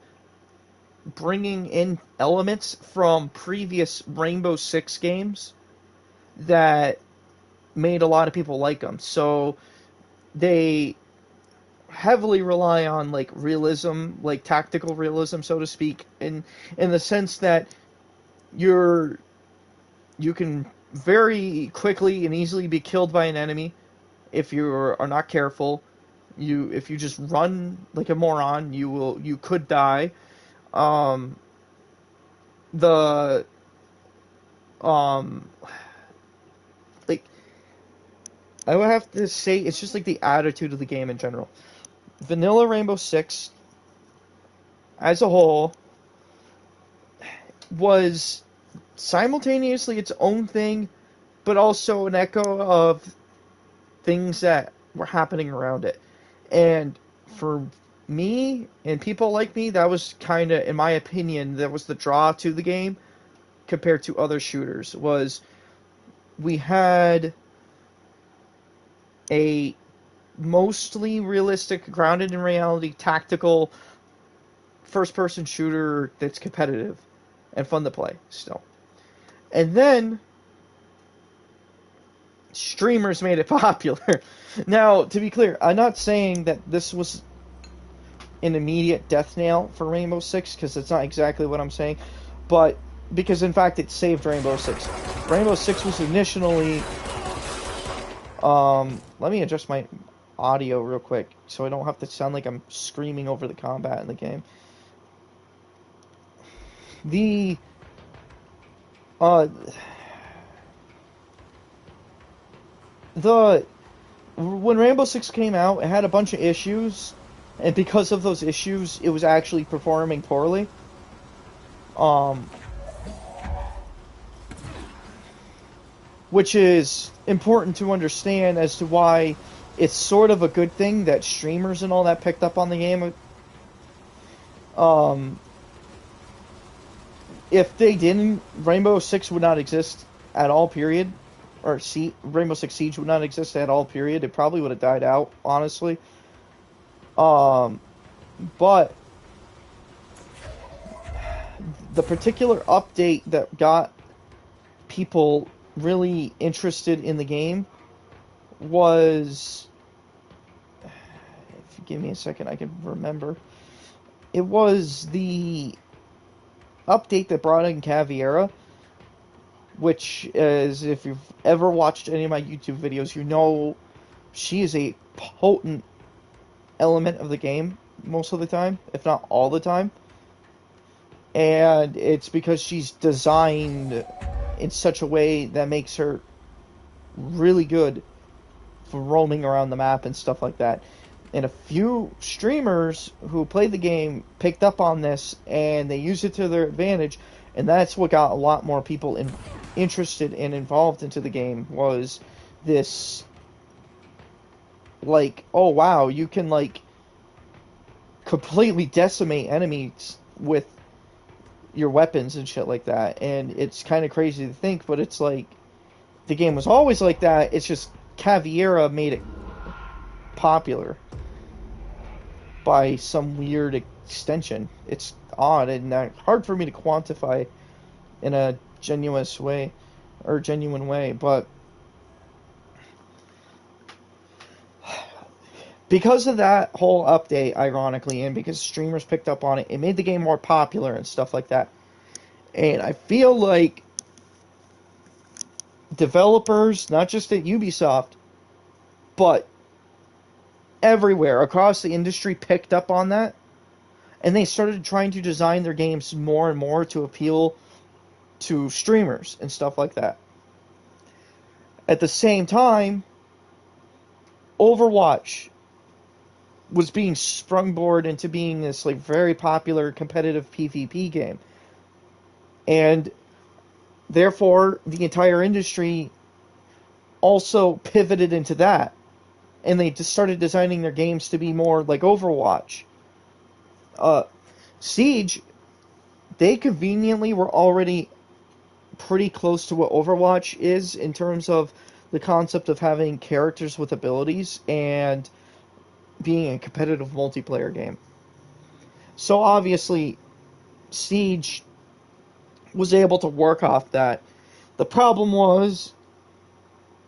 bringing in elements from previous Rainbow Six games that made a lot of people like them. So they heavily rely on like realism, like tactical realism, so to speak, in the sense that you can very quickly and easily be killed by an enemy if you are not careful. If you just run like a moron, you could die. Um, the like I would have to say it's just like the attitude of the game in general. Vanilla Rainbow Six as a whole was simultaneously its own thing, but also an echo of things that were happening around it. And for me and people like me, that was kind of, in my opinion, that was the draw to the game compared to other shooters. Was we had a mostly realistic, grounded in reality, tactical first-person shooter that's competitive and fun to play still. And then streamers made it popular. Now, to be clear, I'm not saying that this was an immediate death nail for Rainbow Six, because that's not exactly what I'm saying, but because in fact it saved Rainbow Six. Rainbow Six was initially let me adjust my audio real quick so I don't have to sound like I'm screaming over the combat in the game. The when Rainbow Six came out, it had a bunch of issues, and because of those issues, it was actually performing poorly. Which is important to understand as to why it's sort of a good thing that streamers and all that picked up on the game. If they didn't, Rainbow Six would not exist at all, period. Or Rainbow Six Siege would not exist at all, period. It probably would have died out, honestly. But the particular update that got people really interested in the game was, if you give me a second, I can remember. It was the update that brought in Caveira, which is, if you've ever watched any of my YouTube videos, you know she is a potent element of the game most of the time, if not all the time. And it's because she's designed in such a way that makes her really good for roaming around the map and stuff like that. And a few streamers who played the game picked up on this and they used it to their advantage, and that's what got a lot more people interested and involved into the game, was this, like, oh wow, you can like completely decimate enemies with your weapons and shit like that. And it's kind of crazy to think, but it's like the game was always like that. It's just Caveira made it popular by some weird extension. It's odd and hard for me to quantify in a genuine way, but because of that whole update, ironically, and because streamers picked up on it, it made the game more popular and stuff like that. And I feel like developers, not just at Ubisoft, but everywhere across the industry, picked up on that, and they started trying to design their games more and more to appeal to streamers and stuff like that. At the same time, Overwatch was being sprungboard into being this like very popular competitive PvP game. And therefore the entire industry also pivoted into that. And they just started designing their games to be more like Overwatch. Siege, they conveniently were already pretty close to what Overwatch is in terms of the concept of having characters with abilities and being a competitive multiplayer game. So obviously, Siege was able to work off that. The problem was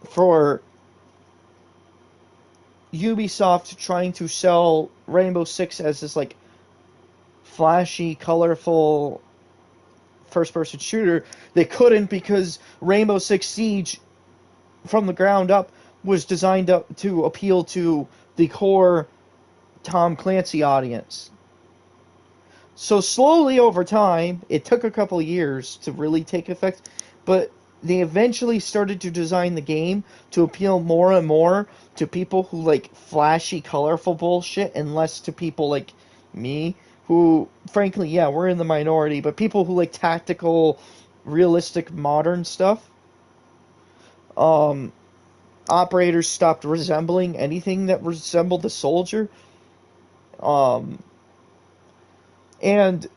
for Ubisoft trying to sell Rainbow Six as this like flashy, colorful first-person shooter. They couldn't, because Rainbow Six Siege, from the ground up, was designed to appeal to the core Tom Clancy audience. So slowly over time, it took a couple of years to really take effect, but they eventually started to design the game to appeal more and more to people who like flashy, colorful bullshit, and less to people like me, who, frankly, yeah, we're in the minority, but people who like tactical, realistic, modern stuff. Um, Operators stopped resembling anything that resembled a soldier. Um, and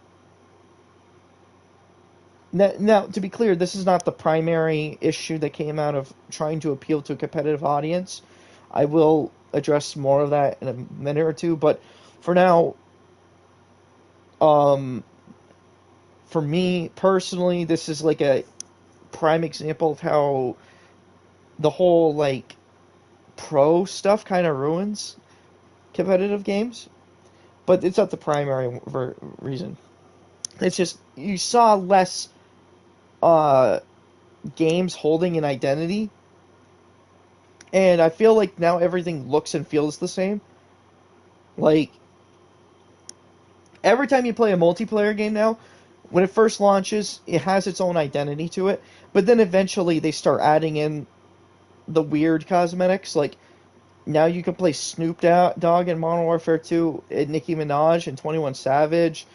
now, to be clear, this is not the primary issue that came out of trying to appeal to a competitive audience. I will address more of that in a minute or two, but for now, um, for me personally, this is like a prime example of how the whole like pro stuff kind of ruins competitive games. But it's not the primary reason. It's just you saw less uh, games holding an identity, and I feel like now everything looks and feels the same. Like, every time you play a multiplayer game now, when it first launches, it has its own identity to it, but then eventually they start adding in the weird cosmetics. Like, now you can play Snoop Dogg in Modern Warfare 2, Nicki Minaj and 21 Savage,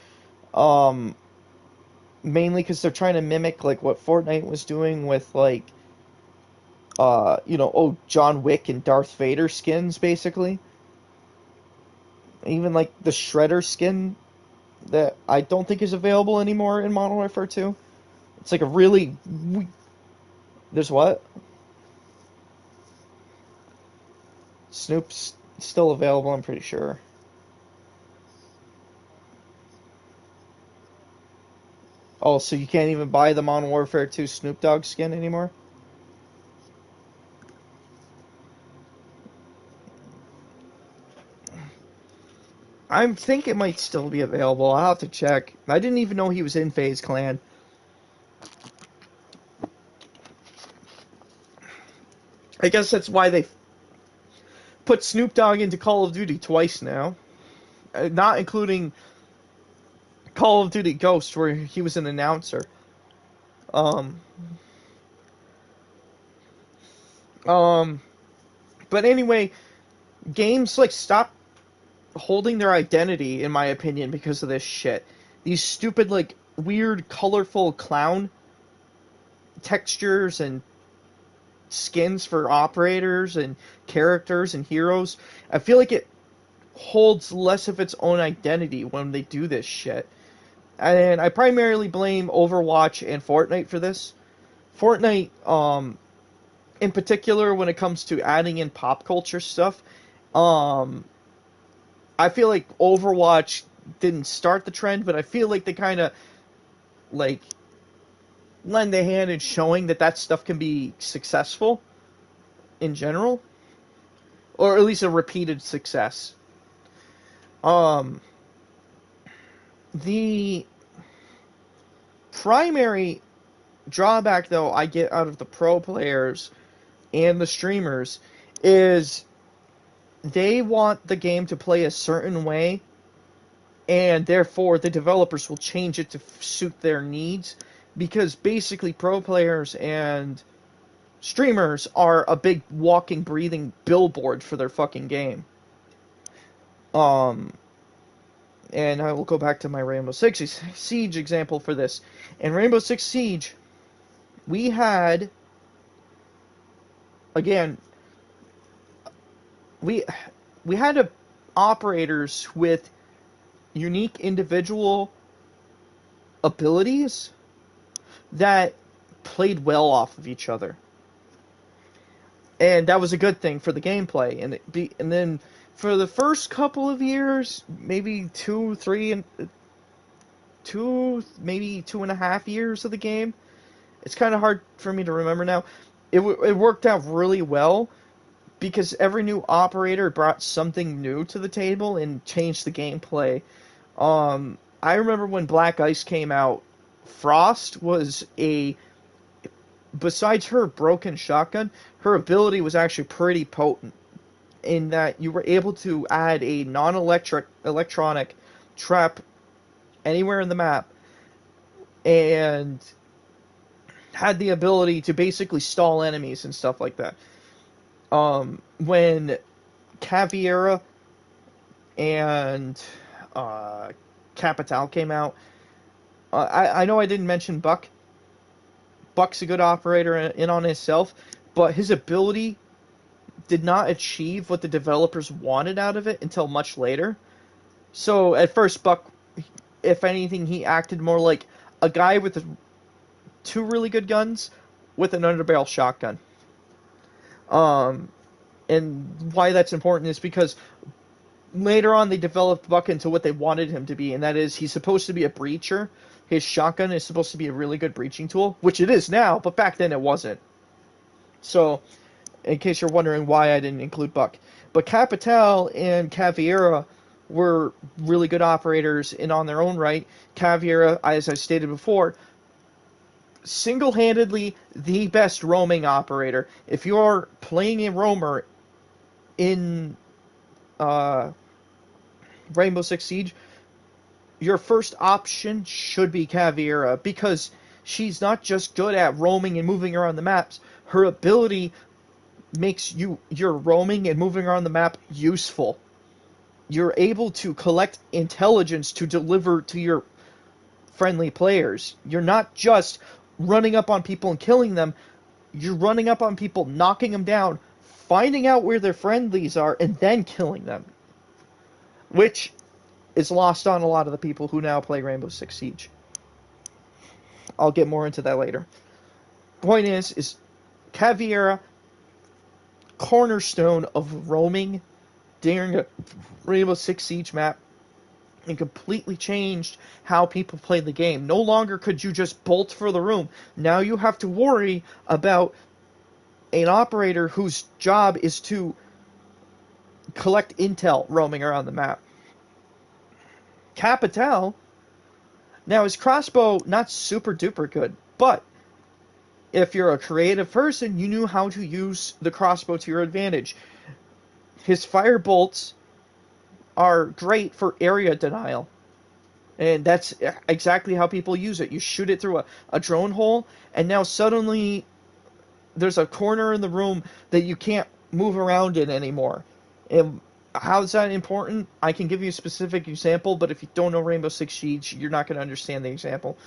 um, mainly because they're trying to mimic, like, what Fortnite was doing with, like, John Wick and Darth Vader skins, basically. Even, like, the Shredder skin that I don't think is available anymore in Modern Warfare 2. It's like a really... There's what? Snoop's still available, I'm pretty sure. Oh, so you can't even buy the Modern Warfare 2 Snoop Dogg skin anymore? I think it might still be available. I'll have to check. I didn't even know he was in FaZe Clan. I guess that's why they put Snoop Dogg into Call of Duty twice now. Not including Call of Duty Ghost, where he was an announcer. Um, um, but anyway, games like stop holding their identity, in my opinion, because of this shit. These stupid, like, weird, colorful clown textures and skins for operators and characters and heroes. I feel like it holds less of its own identity when they do this shit. And I primarily blame Overwatch and Fortnite for this. Fortnite, in particular, when it comes to adding in pop culture stuff, um, I feel like Overwatch didn't start the trend, but I feel like they kind of like lend a hand in showing that that stuff can be successful in general, or at least a repeated success. Um, the primary drawback, though, I get out of the pro players and the streamers is they want the game to play a certain way, and therefore the developers will change it to suit their needs, because basically pro players and streamers are a big walking, breathing billboard for their fucking game. Um, and I will go back to my Rainbow Six Siege example for this. In Rainbow Six Siege, we had, again, we we had operators with unique individual abilities that played well off of each other, and that was a good thing for the gameplay. And then for the first couple of years, maybe maybe 2.5 years of the game, it's kind of hard for me to remember now. It worked out really well because every new operator brought something new to the table and changed the gameplay. I remember when Black Ice came out, Frost was besides her broken shotgun, her ability was actually pretty potent in that you were able to add a electronic trap anywhere in the map and had the ability to basically stall enemies and stuff like that. When Caveira and Capital came out, I know I didn't mention Buck. Buck's a good operator in on himself, but his ability did not achieve what the developers wanted out of it until much later. So at first, Buck, if anything, he acted more like a guy with two really good guns with an underbarrel shotgun. Um, and why that's important is because later on they developed Buck into what they wanted him to be, and that is he's supposed to be a breacher. His shotgun is supposed to be a really good breaching tool, which it is now, but back then it wasn't. So, in case you're wondering why I didn't include Buck. But Capital and Caveira were really good operators in on their own right. Caveira, as I stated before, single-handedly the best roaming operator. If you're playing a roamer in uh, Rainbow Six Siege, your first option should be Caveira because she's not just good at roaming and moving around the maps. Her ability makes your roaming and moving around the map useful. You're able to collect intelligence to deliver to your friendly players. You're not just running up on people and killing them. You're running up on people, knocking them down, finding out where their friendlies are, and then killing them. Which is lost on a lot of the people who now play Rainbow Six Siege. I'll get more into that later. Point is Caveira, cornerstone of roaming during a Rainbow Six Siege map. and completely changed how people play the game. No longer could you just bolt for the room. Now you have to worry about an operator whose job is to collect intel roaming around the map. Capital, now his crossbow, not super duper good, but if you're a creative person, you knew how to use the crossbow to your advantage. His fire bolts are great for area denial. And that's exactly how people use it. You shoot it through a drone hole, and now suddenly there's a corner in the room that you can't move around in anymore. And how's that important? I can give you a specific example, but if you don't know Rainbow Six Siege, you're not going to understand the example.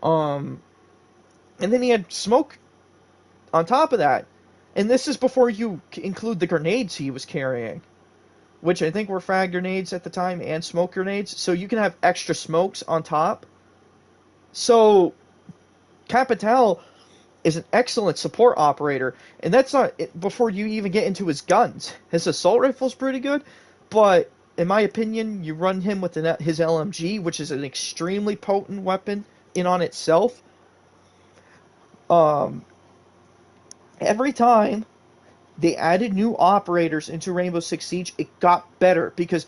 And then he had smoke on top of that. And this is before you include the grenades he was carrying, which I think were frag grenades at the time and smoke grenades. So you can have extra smokes on top. So Capital is an excellent support operator, and that's not before you even get into his guns. His assault rifle's pretty good, but in my opinion, you run him with his LMG, which is an extremely potent weapon in on itself. Every time they added new operators into Rainbow Six Siege, it got better because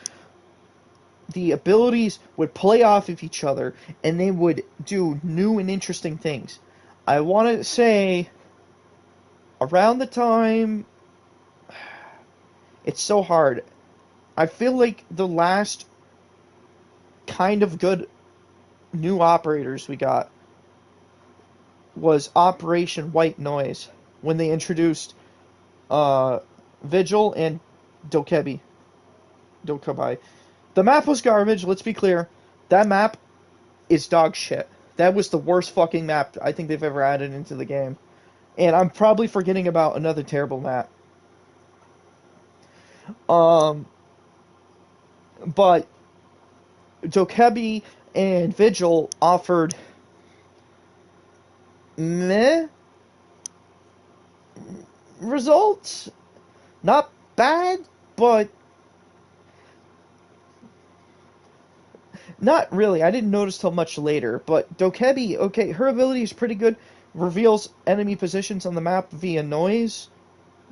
the abilities would play off of each other and they would do new and interesting things. I want to say around the time, it's so hard. I feel like the last kind of good new operators we got was Operation White Noise when they introduced Vigil and Dokebi. Dokebai. The map was garbage, let's be clear. That map is dog shit. That was the worst fucking map I think they've ever added into the game. And I'm probably forgetting about another terrible map. But Dokebi and Vigil offered meh results. Not bad, but not really. I didn't notice till much later. But Dokebi, okay, her ability is pretty good. Reveals enemy positions on the map via noise.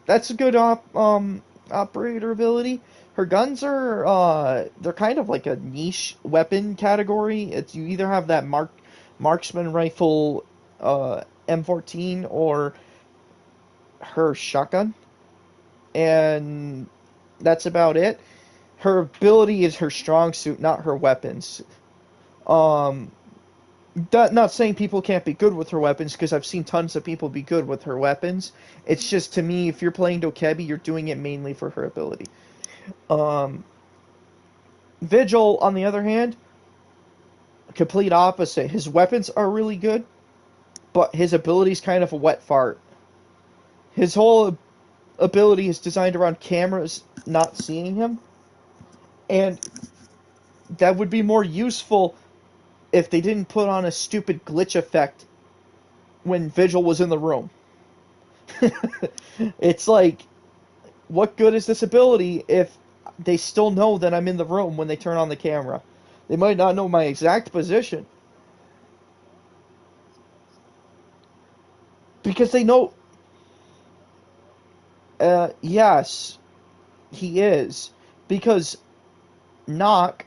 That's a good operator ability. Her guns are they're kind of like a niche weapon category. It's you either have that marksman rifle M14 or her shotgun, and that's about it. Her ability is her strong suit, not her weapons. Um, not saying people can't be good with her weapons, because I've seen tons of people be good with her weapons. It's just, to me, if you're playing Dokebi, you're doing it mainly for her ability. Vigil, on the other hand, complete opposite. His weapons are really good, but his ability's kind of a wet fart. His whole ability is designed around cameras not seeing him, and that would be more useful if they didn't put on a stupid glitch effect when Vigil was in the room. It's like, what good is this ability if they still know that I'm in the room when they turn on the camera? They might not know my exact position. Because they know... yes, he is. Because Knock,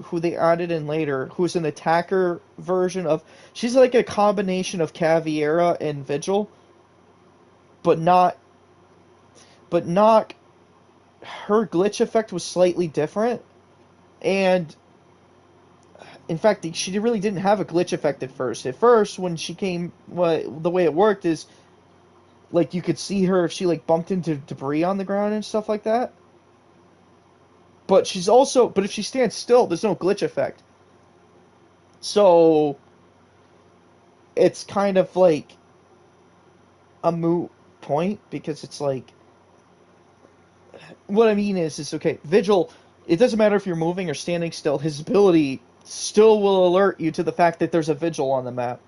who they added in later, who's an attacker version of... She's like a combination of Caveira and Vigil, but not... But Knock, her glitch effect was slightly different, and in fact, she really didn't have a glitch effect at first. At first, when she came, the way it worked is, like, you could see her if she, like, bumped into debris on the ground and stuff like that. But if she stands still, there's no glitch effect. So, it's kind of like a moot point, because it's like, what I mean is okay, Vigil, it doesn't matter if you're moving or standing still, his ability still will alert you to the fact that there's a Vigil on the map.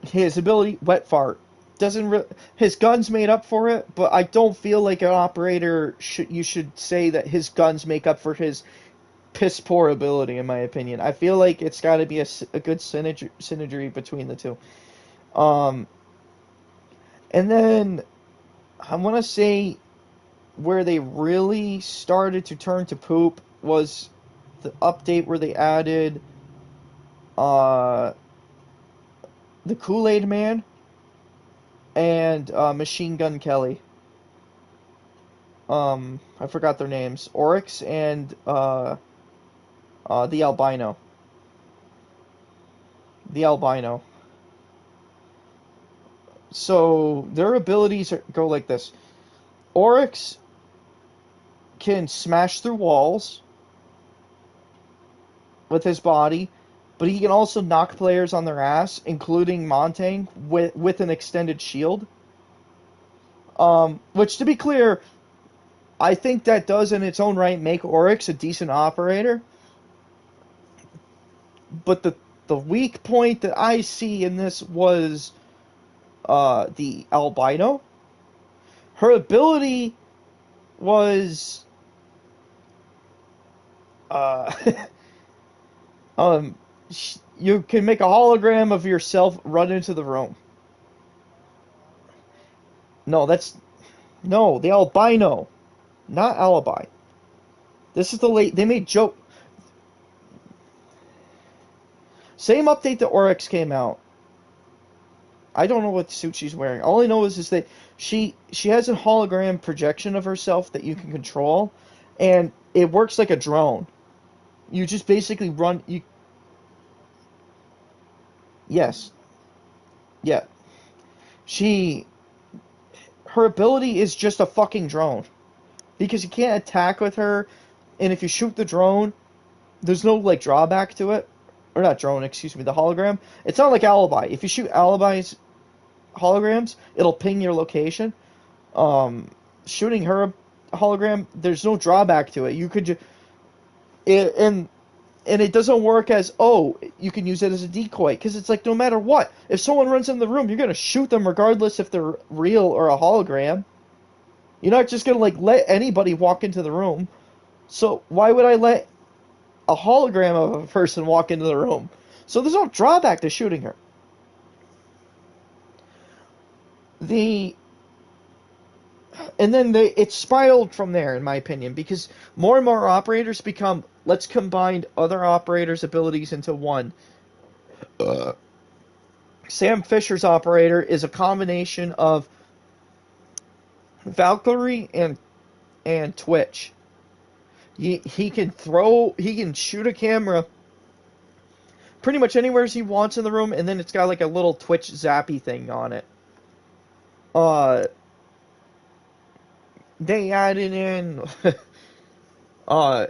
His ability, Wet Fart, his guns made up for it, but I don't feel like an operator you should say that his guns make up for his piss poor ability, in my opinion. I feel like it's got to be a good synergy between the two. Um, and then I want to say where they really started to turn to poop was the update where they added uh, the Kool-Aid Man and Machine Gun Kelly. I forgot their names. Oryx and the albino. The albino. So their abilities go like this. Oryx can smash through walls with his body, but he can also knock players on their ass, including Montang, with an extended shield. Which, to be clear, I think that does in its own right make Oryx a decent operator. But the weak point that I see in this was the albino. Her ability was uh, um, you can make a hologram of yourself run into the room. No, the albino, not alibi. This is the late they made joke. Same update that Oryx came out. I don't know what suit she's wearing. All I know is that she has a hologram projection of herself that you can control, and it works like a drone. You just basically run. Yes, yeah. She her ability is just a fucking drone because you can't attack with her, and if you shoot the drone, there's no like drawback to it, or not drone, excuse me, the hologram. It's not like Alibi. If you shoot Alibi's holograms, it'll ping your location. Shooting her hologram, there's no drawback to it. You could and it doesn't work as, oh, you can use it as a decoy, because it's like no matter what, if someone runs in the room, you're gonna shoot them regardless if they're real or a hologram. You're not just gonna like let anybody walk into the room. So why would I let a hologram of a person walk into the room? So there's no drawback to shooting her. The and then it spiraled from there, in my opinion, because more and more operators become, let's combine other operators' abilities into one. Sam Fisher's operator is a combination of Valkyrie and Twitch. He can shoot a camera pretty much anywhere he wants in the room, and then it's got like a little Twitch zappy thing on it. Uh, they added in uh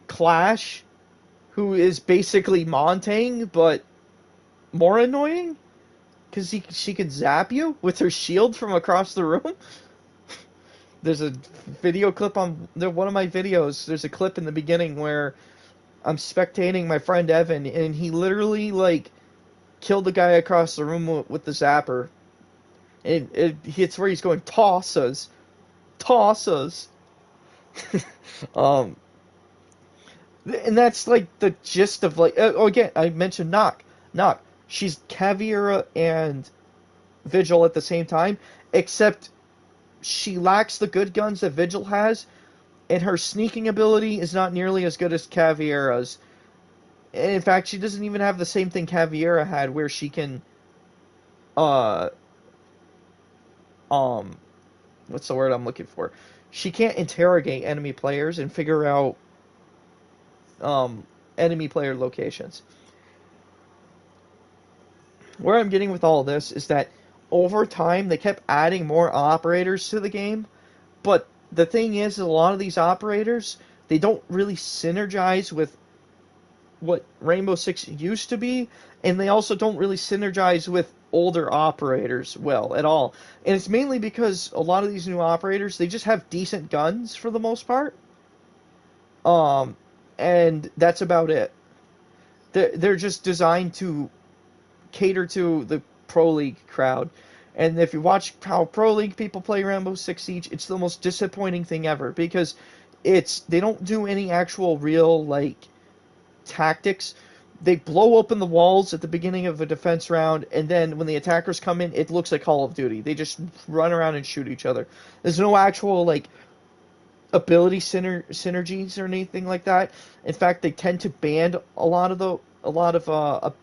Clash, who is basically Montang but more annoying because she can zap you with her shield from across the room. There's a video clip on one of my videos. There's a clip in the beginning where I'm spectating my friend Evan, and he literally like killed the guy across the room with the zapper. And it's where he's going, toss us, toss us. um, and that's like the gist of like. Oh, again, I mentioned Knock. She's Caveira and Vigil at the same time, except she lacks the good guns that Vigil has, and her sneaking ability is not nearly as good as Caveira's. And in fact, she doesn't even have the same thing Caveira had, where she can, uh, what's the word I'm looking for? She can't interrogate enemy players and figure out, enemy player locations. Where I'm getting with all this is that over time they kept adding more operators to the game, but the thing is, a lot of these operators, they don't really synergize with what Rainbow Six used to be, and they also don't really synergize with older operators well at all. And it's mainly because a lot of these new operators, they just have decent guns for the most part. And that's about it. They're just designed to cater to the pro league crowd. And if you watch how Pro League people play Rainbow Six Siege, it's the most disappointing thing ever because they don't do any actual real like tactics. They blow open the walls at the beginning of a defense round, and then when the attackers come in, it looks like Call of Duty. They just run around and shoot each other. There's no actual like ability synergies or anything like that. In fact, they tend to ban a lot of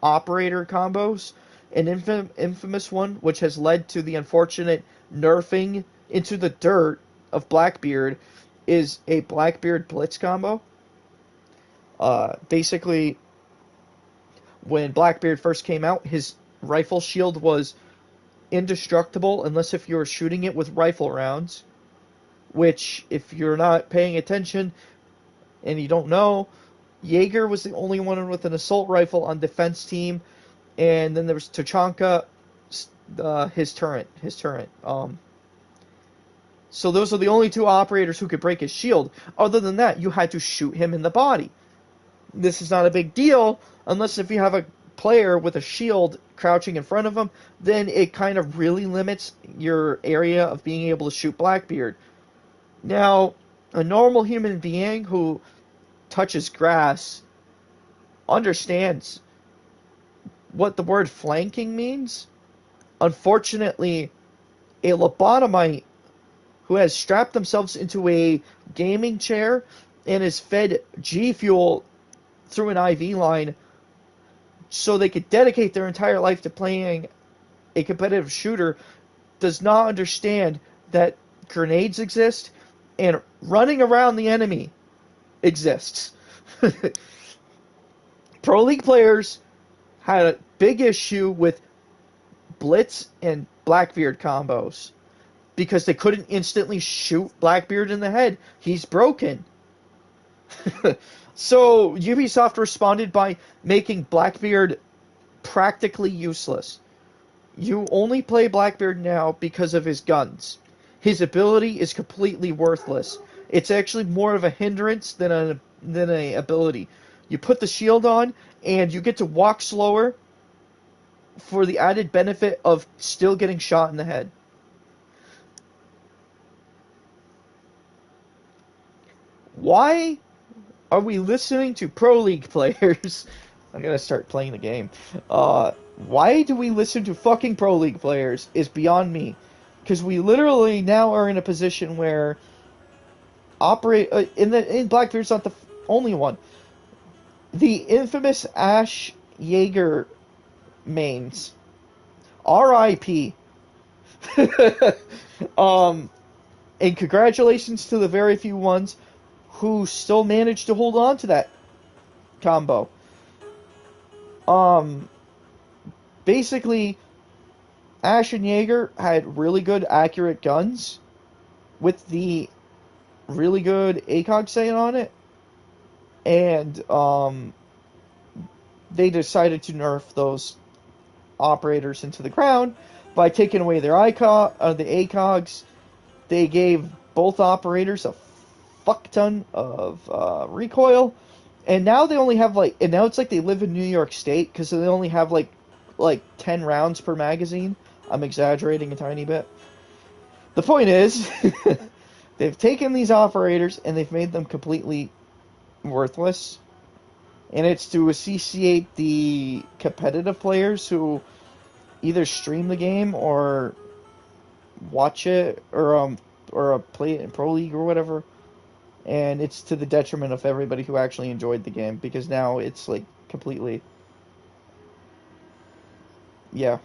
operator combos. An infamous one, which has led to the unfortunate nerfing into the dirt of Blackbeard, is a Blackbeard Blitz combo. Basically, when Blackbeard first came out, his rifle shield was indestructible unless if you were shooting it with rifle rounds. Which, if you're not paying attention and you don't know, Jaeger was the only one with an assault rifle on defense team, and then there was Tachanka, his turret. So those are the only two operators who could break his shield. Other than that, you had to shoot him in the body. This is not a big deal unless if you have a player with a shield crouching in front of him, then it kind of really limits your area of being able to shoot Blackbeard. Now, a normal human being who touches grass understands what the word flanking means. Unfortunately, a lobotomite who has strapped themselves into a gaming chair and is fed G Fuel through an IV line so they could dedicate their entire life to playing a competitive shooter does not understand that grenades exist and running around the enemy exists. Pro League players had a big issue with Blitz and Blackbeard combos because they couldn't instantly shoot Blackbeard in the head. He's broken. So Ubisoft responded by making Blackbeard practically useless. You only play Blackbeard now because of his guns. His ability is completely worthless. It's actually more of a hindrance than a ability. You put the shield on, and you get to walk slower for the added benefit of still getting shot in the head. Why are we listening to Pro League players? I gotta start playing the game. Why do we listen to fucking Pro League players is beyond me. Because we literally now are in a position where in Blackbeard's not the only one. The infamous Ash Jaeger mains. R.I.P. um, and congratulations to the very few ones who still managed to hold on to that combo. Basically, Ash and Jaeger had really good accurate guns with the really good ACOG saying on it, and they decided to nerf those operators into the ground by taking away their the ACOGs. They gave both operators a fuck ton of recoil, and now they only have and now it's like they live in New York State because they only have like 10 rounds per magazine. I'm exaggerating a tiny bit. The point is, they've taken these operators and they've made them completely worthless. And it's to associate the competitive players who either stream the game or watch it or play it in Pro League or whatever. And it's to the detriment of everybody who actually enjoyed the game because now it's completely, yeah,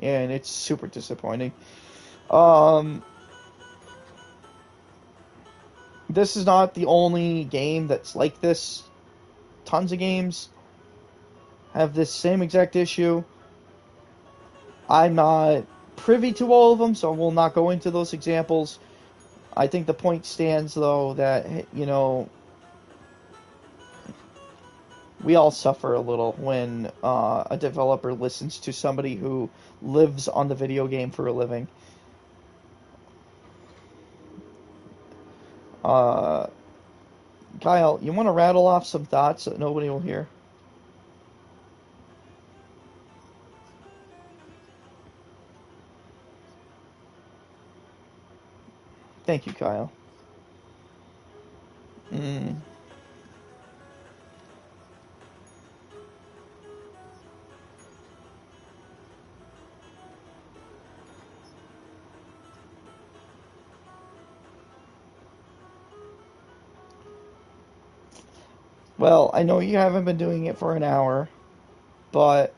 and it's super disappointing. This is not the only game that's like this. Tons of games have this same exact issue. I'm not privy to all of them, so I will not go into those examples. I think the point stands, though, that, we all suffer a little when a developer listens to somebody who lives on the video game for a living. Kyle, you want to rattle off some thoughts that nobody will hear? Thank you, Kyle. Mm. Well, I know you haven't been doing it for an hour, but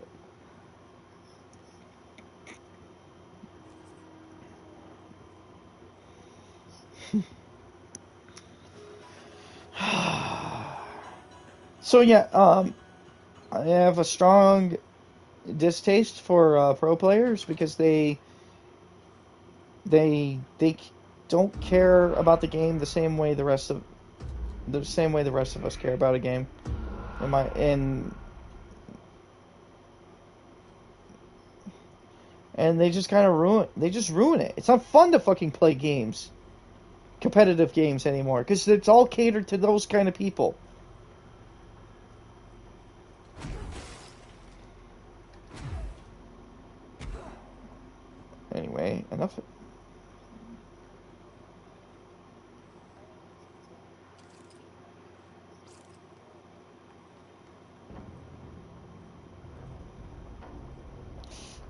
so yeah, I have a strong distaste for pro players because they don't care about the game the same way the rest of us care about a game. And they just kind of ruin it. It's not fun to fucking play games, competitive games anymore, because it's all catered to those kind of people. Anyway, enough.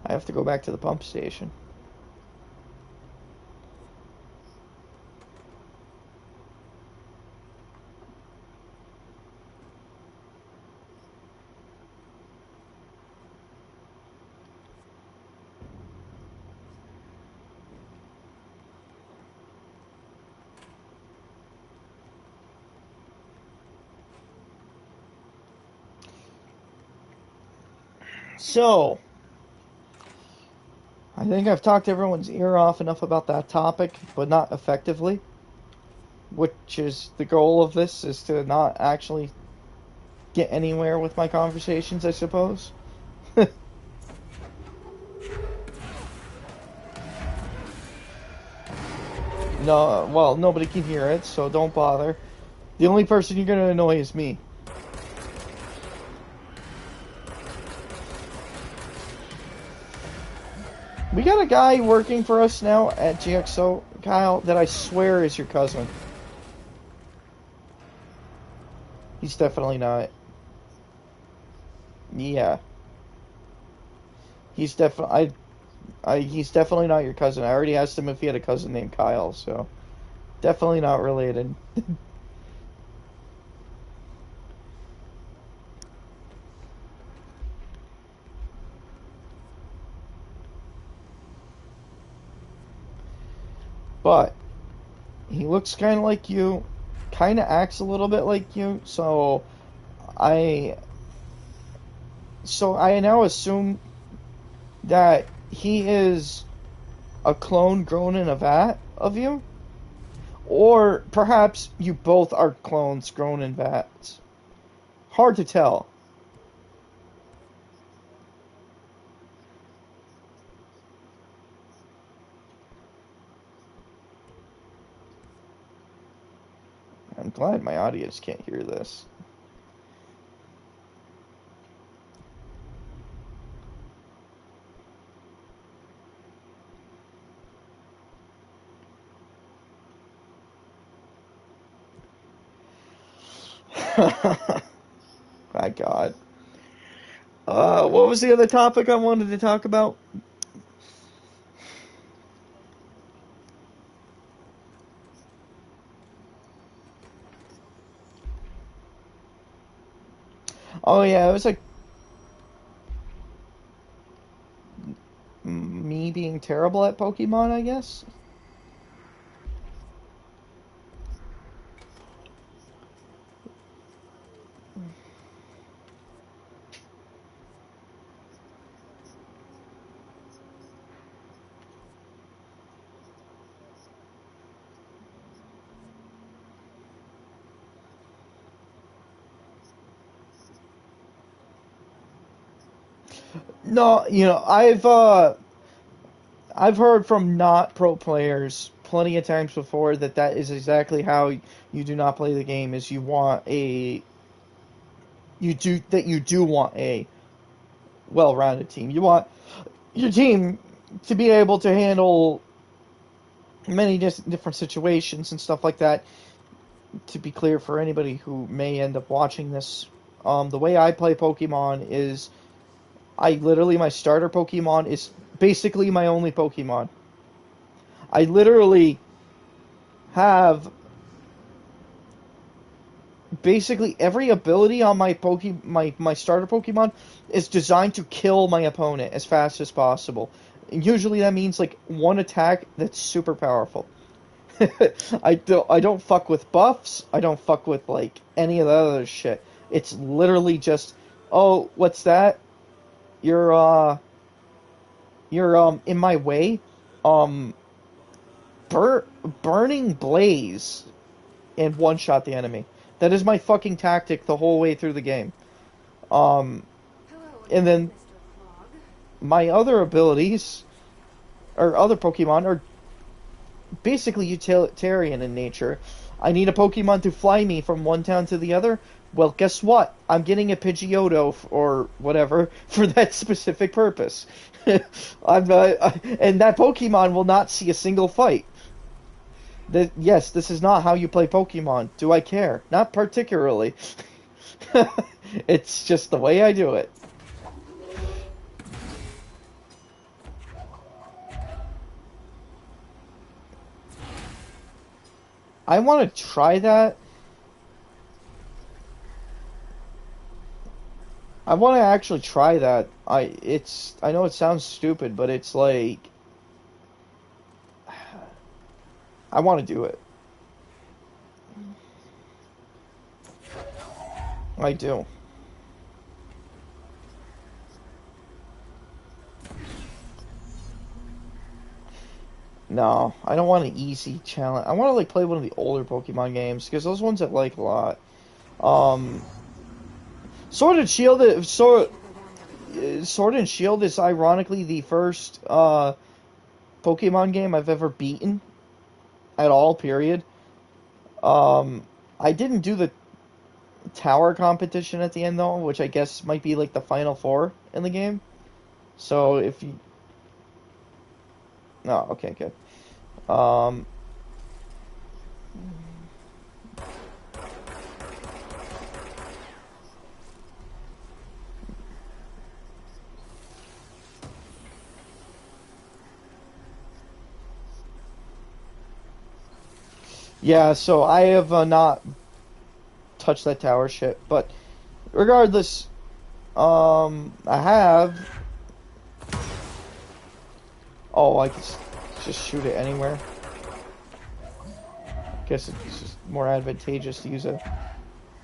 I have to go back to the pump station. So, I think I've talked everyone's ear off enough about that topic, but not effectively. Which is the goal of this, is to not actually get anywhere with my conversations, I suppose. No, well, nobody can hear it, so don't bother. The only person you're gonna annoy is me. We got a guy working for us now at GXO, Kyle, that I swear is your cousin. He's definitely not. Yeah. He's definitely he's definitely not your cousin. I already asked him if he had a cousin named Kyle, so definitely not related. But he looks kind of like you, kind of acts a little bit like you, I so I now assume that he is a clone grown in a vat of you, or perhaps you both are clones grown in vats. Hard to tell. I'm glad my audience can't hear this. My God. What was the other topic I wanted to talk about? Oh yeah, it was like me being terrible at Pokemon, I guess. No, I've heard from not pro players plenty of times before that is exactly how you do not play the game. Is you do want a well-rounded team. You want your team to be able to handle many different situations and stuff like that. To be clear for anybody who may end up watching this, the way I play Pokemon is my starter Pokemon is basically my only Pokemon. I literally have basically every ability on my starter Pokemon is designed to kill my opponent as fast as possible. Usually that means like one attack that's super powerful. I don't fuck with buffs. I don't fuck with like any of the other shit. It's literally just, oh, what's that? You're in my way. Um bur- Burning Blaze and one shot the enemy. That is my fucking tactic the whole way through the game. Um Hello and again, then Mr. Clog. my other abilities or other Pokemon are basically utilitarian in nature. I need a Pokemon to fly me from one town to the other. Well, guess what? I'm getting a Pidgeotto or whatever for that specific purpose. And that Pokemon will not see a single fight. Yes, this is not how you play Pokemon. Do I care? Not particularly. It's just the way I do it. I want to try that. I want to actually try that. I know it sounds stupid, but it's like I want to do it. I do. No, I don't want an easy challenge. I want to like play one of the older Pokemon games because those ones I like a lot. Um, Sword and Shield, Sword and Shield is ironically the first Pokemon game I've ever beaten at all. Period. Um, I didn't do the tower competition at the end though, which I guess might be like the final four in the game. So if you, no, okay, good. Um, yeah, so I have not touched that tower shit, but regardless, I have. Oh, I can just shoot it anywhere. Guess it's just more advantageous to use a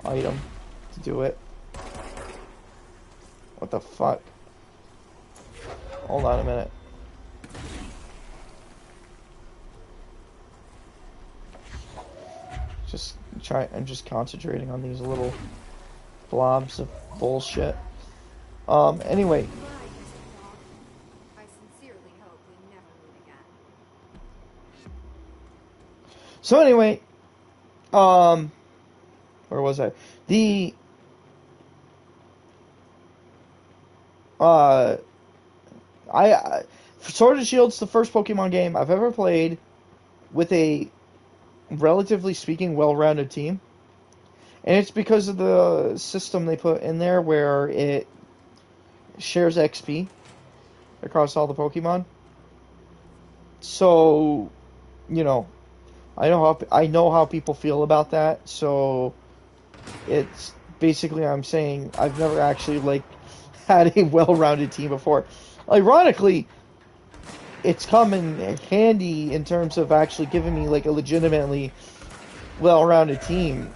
item to do it. What the fuck? Hold on a minute. I'm just concentrating on these little blobs of bullshit. Anyway, Goodbye, Mr. Clog. I sincerely hope we never meet again. so anyway, um, where was I? The, uh, Sword and Shield's the first Pokemon game I've ever played with a, relatively speaking, well-rounded team. And it's because of the system they put in there where it shares XP across all the Pokemon. So, you know, I know how people feel about that. So it's basically I'm saying I've never actually like had a well-rounded team before. Ironically, it's come in handy in terms of actually giving me like a legitimately well-rounded team,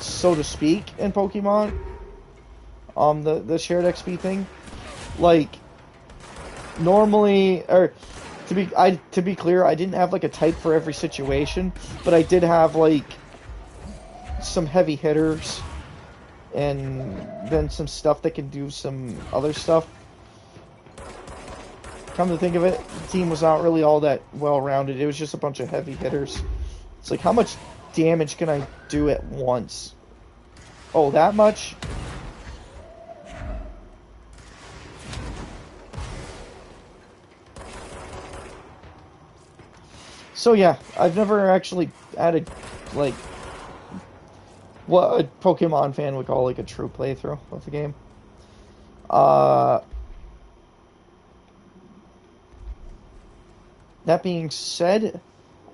so to speak, in Pokemon. The shared XP thing, like normally, or to be clear, I didn't have like a type for every situation, but I did have like some heavy hitters and then some stuff that can do some other stuff. Come to think of it, the team was not really all that well rounded. It was just a bunch of heavy hitters. It's like, how much damage can I do at once? Oh, that much? So yeah, I've never actually added like what a Pokemon fan would call like a true playthrough of the game. Uh, that being said,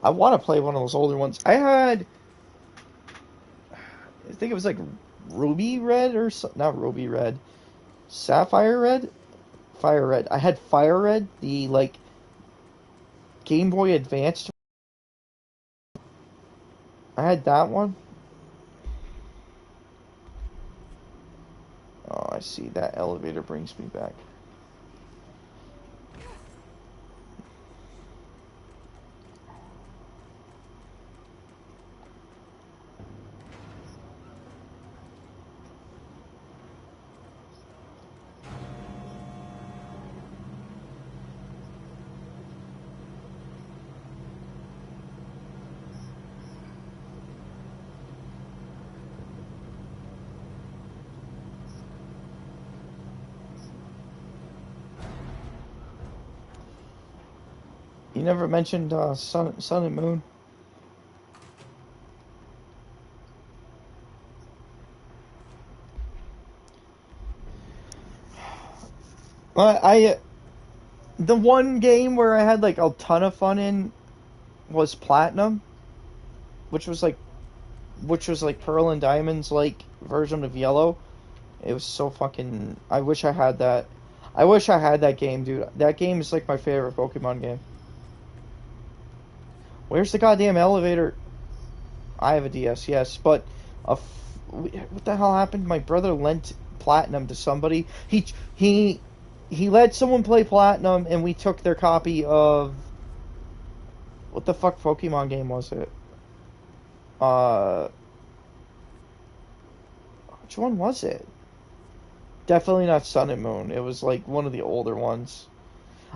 I want to play one of those older ones. I think it was like Ruby Red or not Ruby Red, Sapphire Red, Fire Red. I had Fire Red, the like Game Boy Advanced. I had that one. Oh, I see. That elevator brings me back. You never mentioned Sun and Moon. I the one game where I had like a ton of fun in was Platinum, which was like Pearl and Diamond's like version of Yellow. It was so fucking. I wish I had that. I wish I had that game, dude. That game is like my favorite Pokemon game. Where's the goddamn elevator? I have a DS, yes, but what the hell happened? My brother lent Platinum to somebody. He let someone play Platinum, and we took their copy of what the fuck Pokemon game was it? Uh, which one was it? Definitely not Sun and Moon. It was like one of the older ones.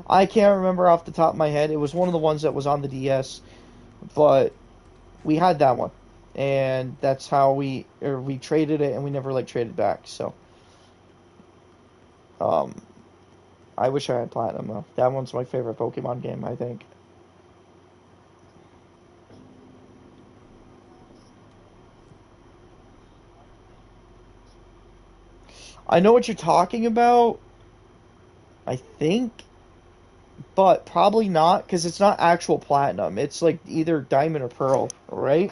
I can't remember off the top of my head. It was one of the ones that was on the DS, but we had that one, and that's how we traded it, and we never like traded back. So, um, I wish I had Platinum though. That one's my favorite Pokemon game, I think. I know what you're talking about. I think, but probably not because it's not actual Platinum. It's like either Diamond or Pearl, right?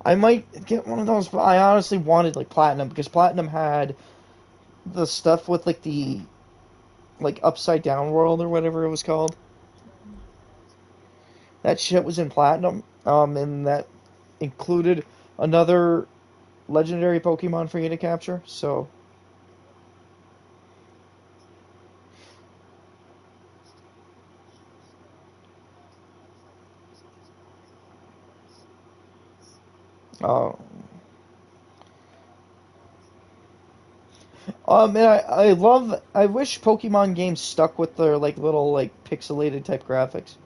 I might get one of those, but I honestly wanted like Platinum because Platinum had the stuff with like the like upside down world or whatever it was called. That shit was in Platinum, and that included another legendary Pokemon for you to capture. So, uh, and I wish Pokemon games stuck with their like little like pixelated type graphics.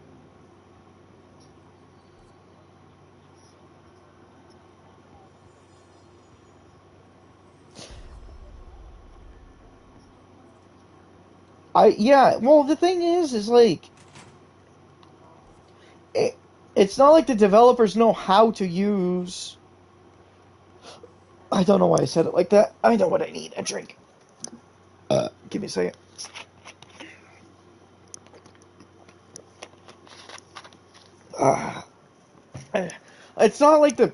Yeah, well the thing is like it, it's not like the developers know how to use. I don't know why I said it like that. I know what I need. A drink. Give me a second. Uh, it's not like the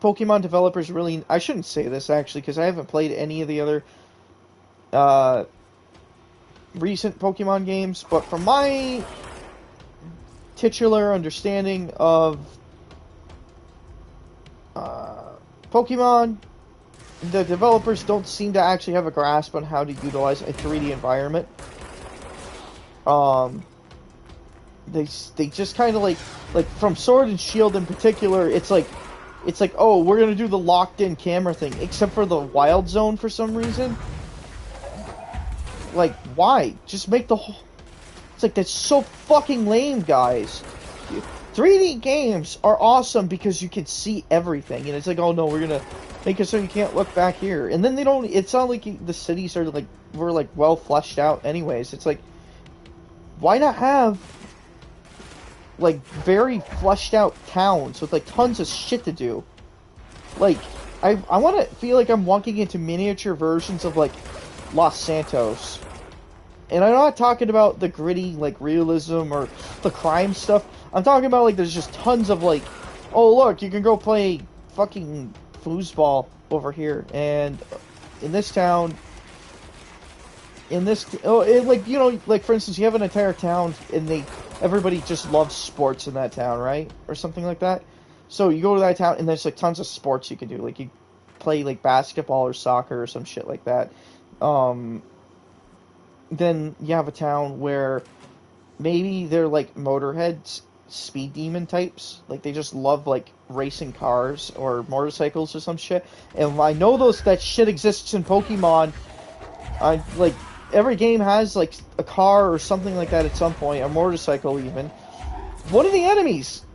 Pokemon developers really. I shouldn't say this actually because I haven't played any of the other uh, recent Pokemon games, but from my titular understanding of Pokemon, the developers don't seem to actually have a grasp on how to utilize a 3D environment. Um, they just kind of like from Sword and Shield in particular, it's like oh we're gonna do the locked in camera thing, except for the Wild Zone for some reason. Like why? Just make the whole. It's like that's so fucking lame, guys. 3D games are awesome because you can see everything, and it's like, oh no, we're gonna make it so you can't look back here, and then they don't. It's not like the cities are like were like well fleshed out, anyways. It's like why not have like very fleshed out towns with like tons of shit to do? Like, I want to feel like I'm walking into miniature versions of like Los Santos. And I'm not talking about the gritty like realism or the crime stuff. I'm talking about like there's just tons of like, oh look, you can go play fucking foosball over here, and in this town, like, you know, like for instance, you have an entire town and everybody just loves sports in that town, right, or something like that. So you go to that town and there's like tons of sports you can do, like you play like basketball or soccer or some shit like that. Then you have a town where maybe they're like motorheads, speed demon types. Like they just love like racing cars or motorcycles or some shit. And I know that shit exists in Pokemon. I like every game has like a car or something like that at some point, a motorcycle even. One of the enemies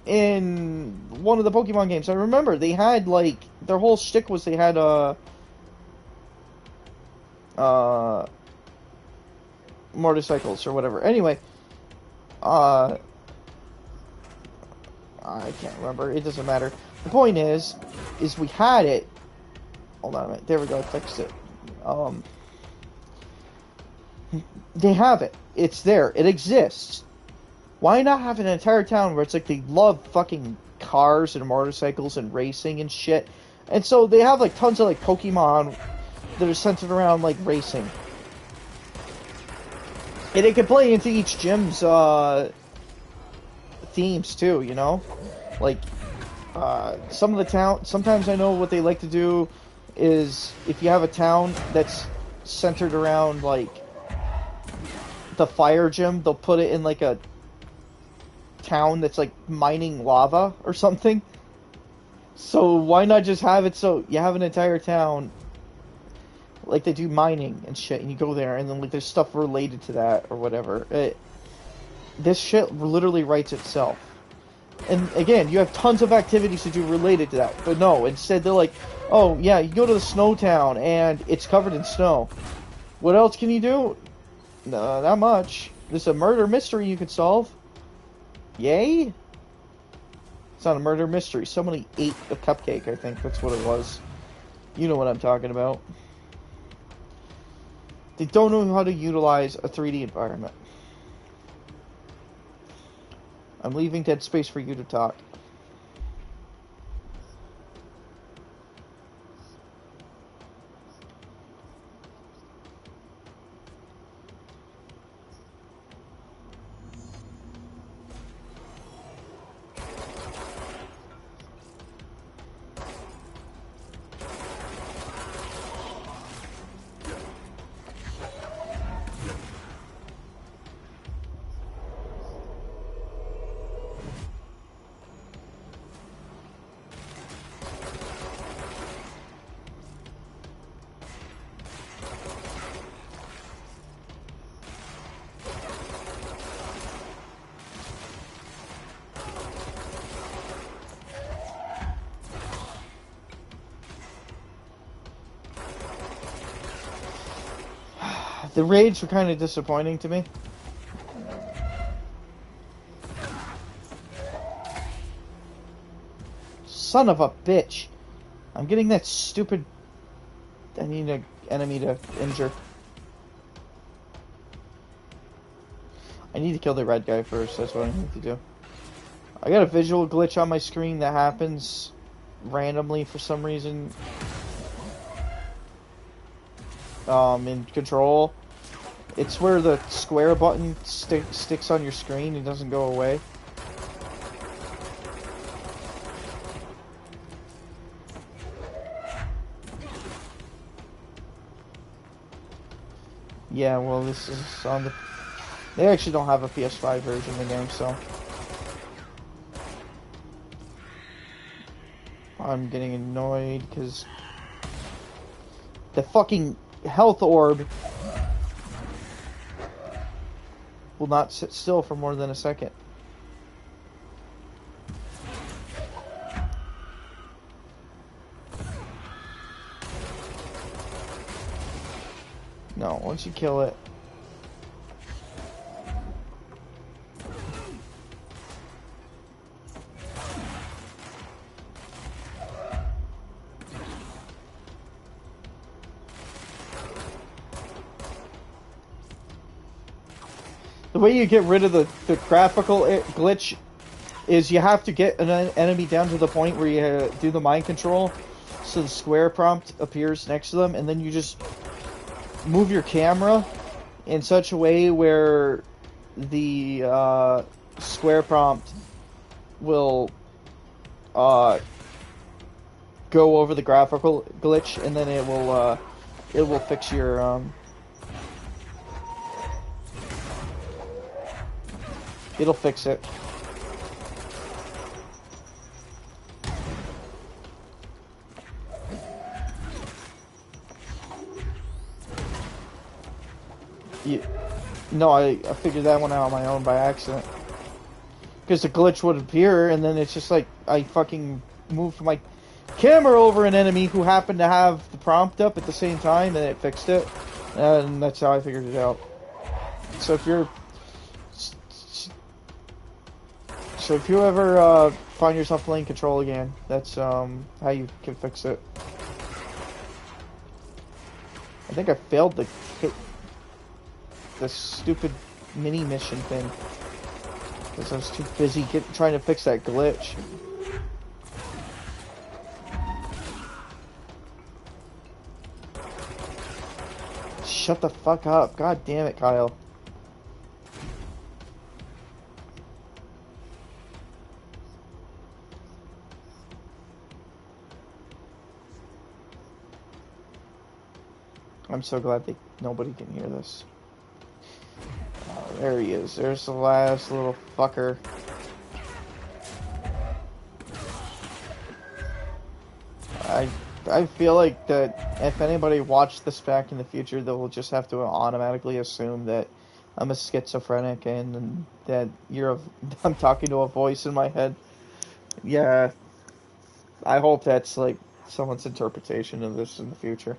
in one of the Pokemon games, I remember they had like their whole shtick was they had motorcycles or whatever. Anyway, I can't remember. It doesn't matter. The point is we had it. Hold on a minute. There we go. I fixed it. They have it. It's there. It exists. Why not have an entire town where it's like they love fucking cars and motorcycles and racing and shit? And so they have like tons of like Pokemon that are centered around like racing. And it can play into each gym's themes too, you know? Like some of the town, sometimes I know what they like to do is if you have a town that's centered around like the fire gym, they'll put it in like a town that's like mining lava or something. So why not just have it so you have an entire town like they do mining and shit, and you go there and then like there's stuff related to that or whatever. This shit literally writes itself. And again, you have tons of activities to do related to that. But no, instead they're like, oh yeah, you go to the snow town and it's covered in snow. What else can you do? No, not much. There's a murder mystery you could solve. Yay? It's not a murder mystery. Somebody ate a cupcake, I think. That's what it was. You know what I'm talking about. They don't know how to utilize a 3D environment. I'm leaving Dead Space for you to talk. The raids were kind of disappointing to me. Son of a bitch. I'm getting that stupid... I need an enemy to injure. I need to kill the red guy first. That's what I need to do. I got a visual glitch on my screen that happens randomly for some reason. In Control. It's where the square button sticks on your screen and doesn't go away. Yeah, well, this is on the... They actually don't have a PS5 version of the game, so... I'm getting annoyed, because... The fucking health orb... will not sit still for more than a second. No, once you kill it... The way you get rid of the graphical glitch is you have to get an enemy down to the point where you do the mind control, so the square prompt appears next to them, and then you just move your camera in such a way where the square prompt will go over the graphical glitch, and then it will fix your it'll fix it. No, I figured that one out on my own by accident. Because the glitch would appear, and then it's just like, I fucking moved my camera over an enemy who happened to have the prompt up at the same time, and it fixed it. And that's how I figured it out. So if you're... So if you ever find yourself playing Control again, that's how you can fix it. I think I failed the stupid mini mission thing because I was too busy trying to fix that glitch. Shut the fuck up. God damn it, Kyle. I'm so glad nobody can hear this. Oh, there he is. There's the last little fucker. I feel like that if anybody watched this back in the future, they'll just have to automatically assume that I'm a schizophrenic and that I'm talking to a voice in my head. Yeah, I hope that's like someone's interpretation of this in the future.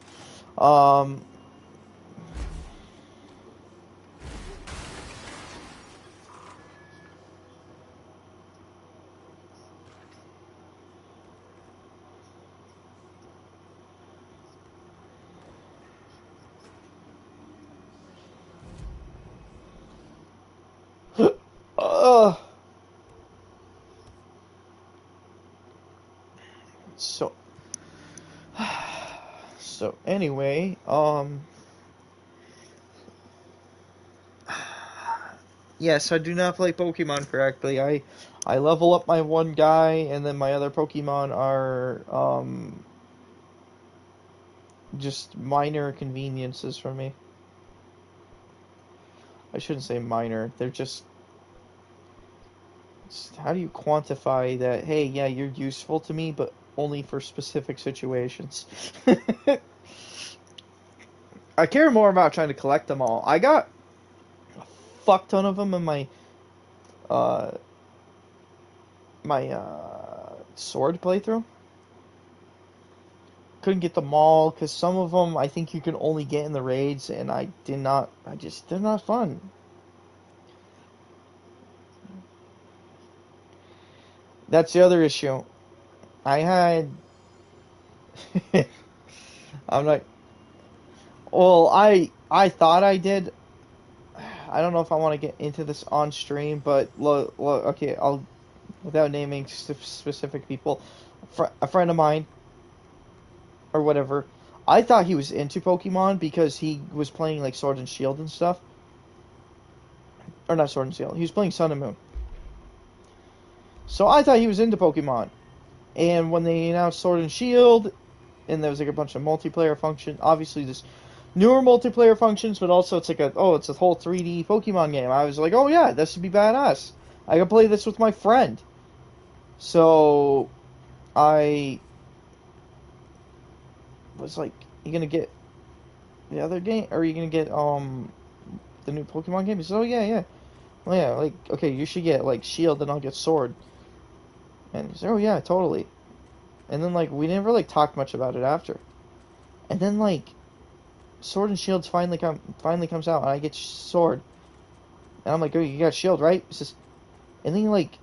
So anyway, yes, I do not play Pokemon correctly. I level up my one guy, and then my other Pokemon are just minor conveniences for me. I shouldn't say minor. They're just how do you quantify that? Hey, yeah, you're useful to me, but only for specific situations. I care more about trying to collect them all. I got a fuck ton of them in my uh sword playthrough. Couldn't get them all because some of them I think you can only get in the raids, and they're not fun. That's the other issue. I had I'm like, well, I thought I did. I don't know if I want to get into this on stream, but okay, I'll without naming specific people. A friend of mine or whatever. I thought he was into Pokemon because he was playing like Sword and Shield and stuff. Or not Sword and Shield. He was playing Sun and Moon. So I thought he was into Pokemon. And when they announced Sword and Shield, and there was like a bunch of multiplayer function, obviously this newer multiplayer functions, but also it's like it's a whole 3D Pokemon game. I was like, oh yeah, this would be badass. I could play this with my friend. So I was like, you gonna get the other game, or are you gonna get the new Pokemon game? He said, oh yeah. Well, yeah, like, okay, you should get like Shield, and I'll get Sword. And he said, oh yeah, totally. And then like we never like talked much about it after. And then like Sword and Shield finally comes out, and I get Sword, and I'm like, oh, you got Shield, right? It's just, and then he like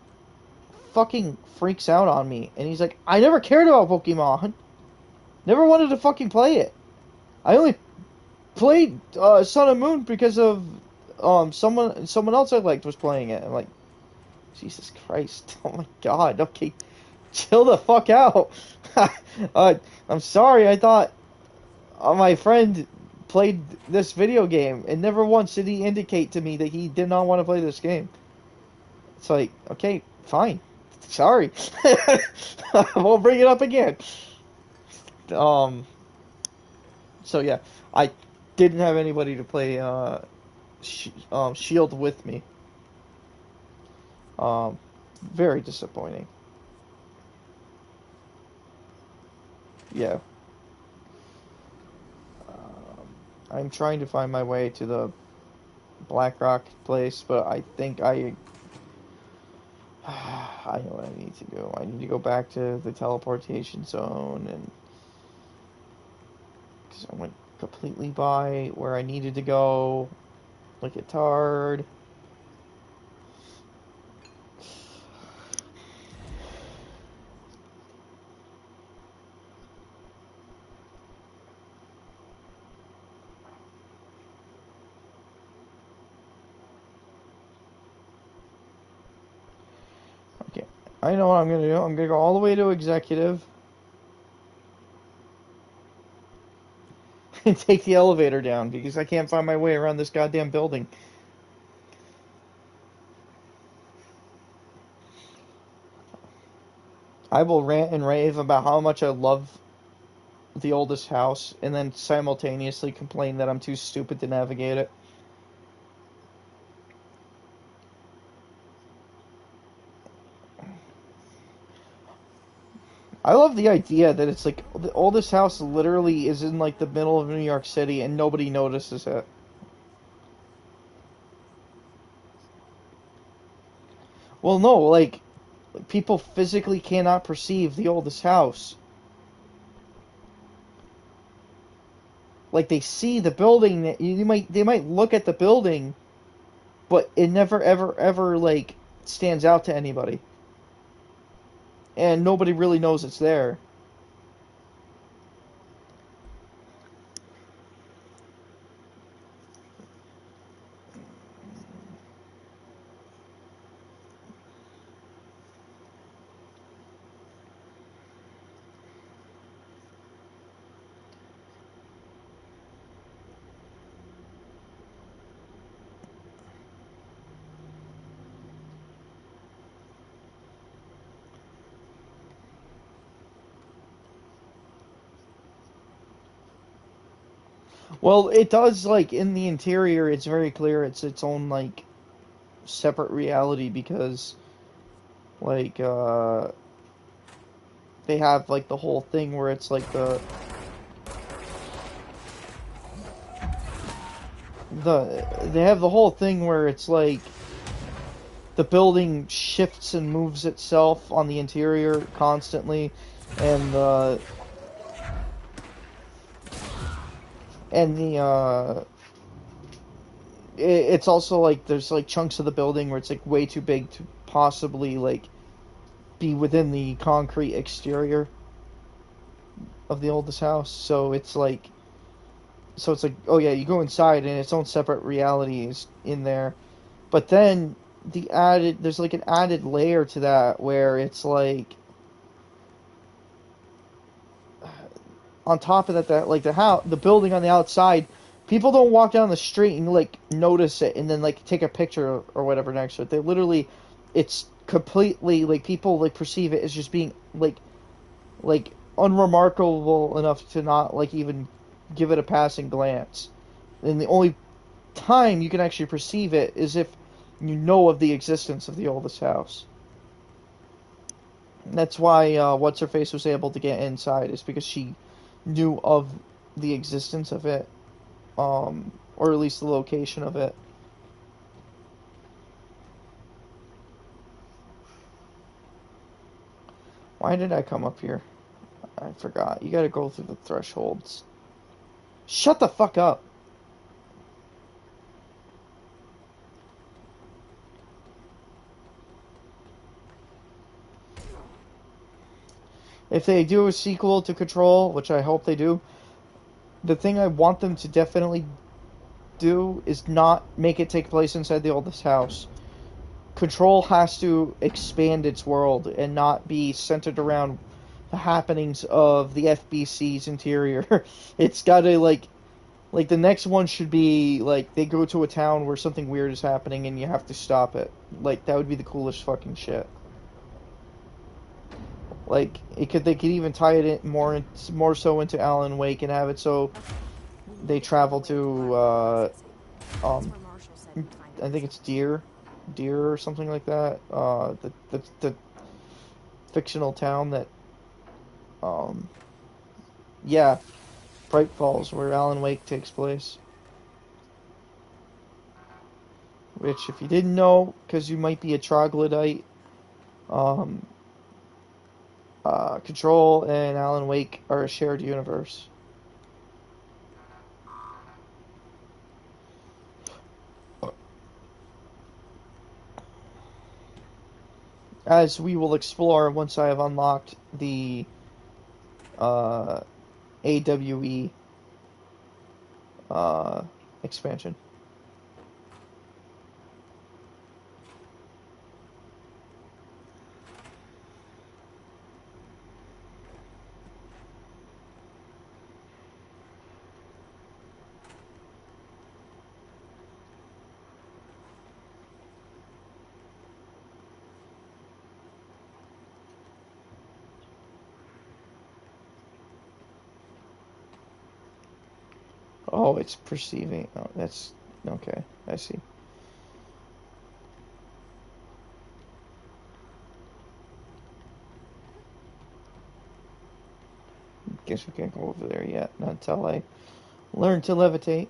fucking freaks out on me, and he's like, I never cared about Pokemon, never wanted to fucking play it. I only played Sun and Moon because of someone else I liked was playing it. I'm like, Jesus Christ! Oh my God! Okay, chill the fuck out. I'm sorry. I thought my friend played this video game, and never once did he indicate to me that he did not want to play this game. It's like, okay, fine. Sorry. We'll bring it up again. Um. So yeah, I didn't have anybody to play Shield with me. Um, very disappointing. Yeah. I'm trying to find my way to the Blackrock place, but I think I know what I need to go. I need to go back to the teleportation zone, and because I went completely by where I needed to go, like a tard. Okay, I know what I'm gonna do. I'm gonna go all the way to executive and take the elevator down because I can't find my way around this goddamn building. I will rant and rave about how much I love the oldest house and then simultaneously complain that I'm too stupid to navigate it. I love the idea that it's like the oldest house literally is in like the middle of New York City and nobody notices it. Well, no, like people physically cannot perceive the oldest house. Like they see the building that they might look at the building, but it never ever like stands out to anybody. And nobody really knows it's there. Well, it does like in the interior it's very clear it's its own like separate reality because like they have like the whole thing where it's like they have the whole thing where it's like the building shifts and moves itself on the interior constantly, and the it's also like there's like chunks of the building where it's like way too big to possibly like be within the concrete exterior of the oldest house. So it's like, oh yeah, you go inside and its own separate reality is in there. But then there's like an added layer to that where it's like on top of that like the building on the outside, people don't walk down the street and like notice it and then like take a picture or whatever next to it. They literally, it's completely like people like perceive it as just being like unremarkable enough to not like even give it a passing glance. And the only time you can actually perceive it is if you know of the existence of the oldest house. And that's why what's her face was able to get inside is because she knew of the existence of it, or at least the location of it. Why did I come up here? I forgot. You gotta go through the thresholds. Shut the fuck up. If they do a sequel to Control, which I hope they do, the thing I want them to definitely do is not make it take place inside the oldest house. Control has to expand its world and not be centered around the happenings of the FBC's interior. It's got to like the next one should be like they go to a town where something weird is happening and you have to stop it. Like that would be the coolest fucking shit. Like they could even tie it in more so into Alan Wake and have it so Okay. We need they to find a travel way to to Blackwell processing. That's um where Marshall said we'd find the I think it's prison. Deer or something like that. The fictional town that um yeah, Bright Falls where Alan Wake takes place. Which, if you didn't know, because you might be a troglodyte, um, Control and Alan Wake are a shared universe. As we will explore once I have unlocked the uh, AWE uh, expansion. Oh, it's perceiving. Oh, that's okay. I see. Guess we can't go over there yet. Not until I learn to levitate.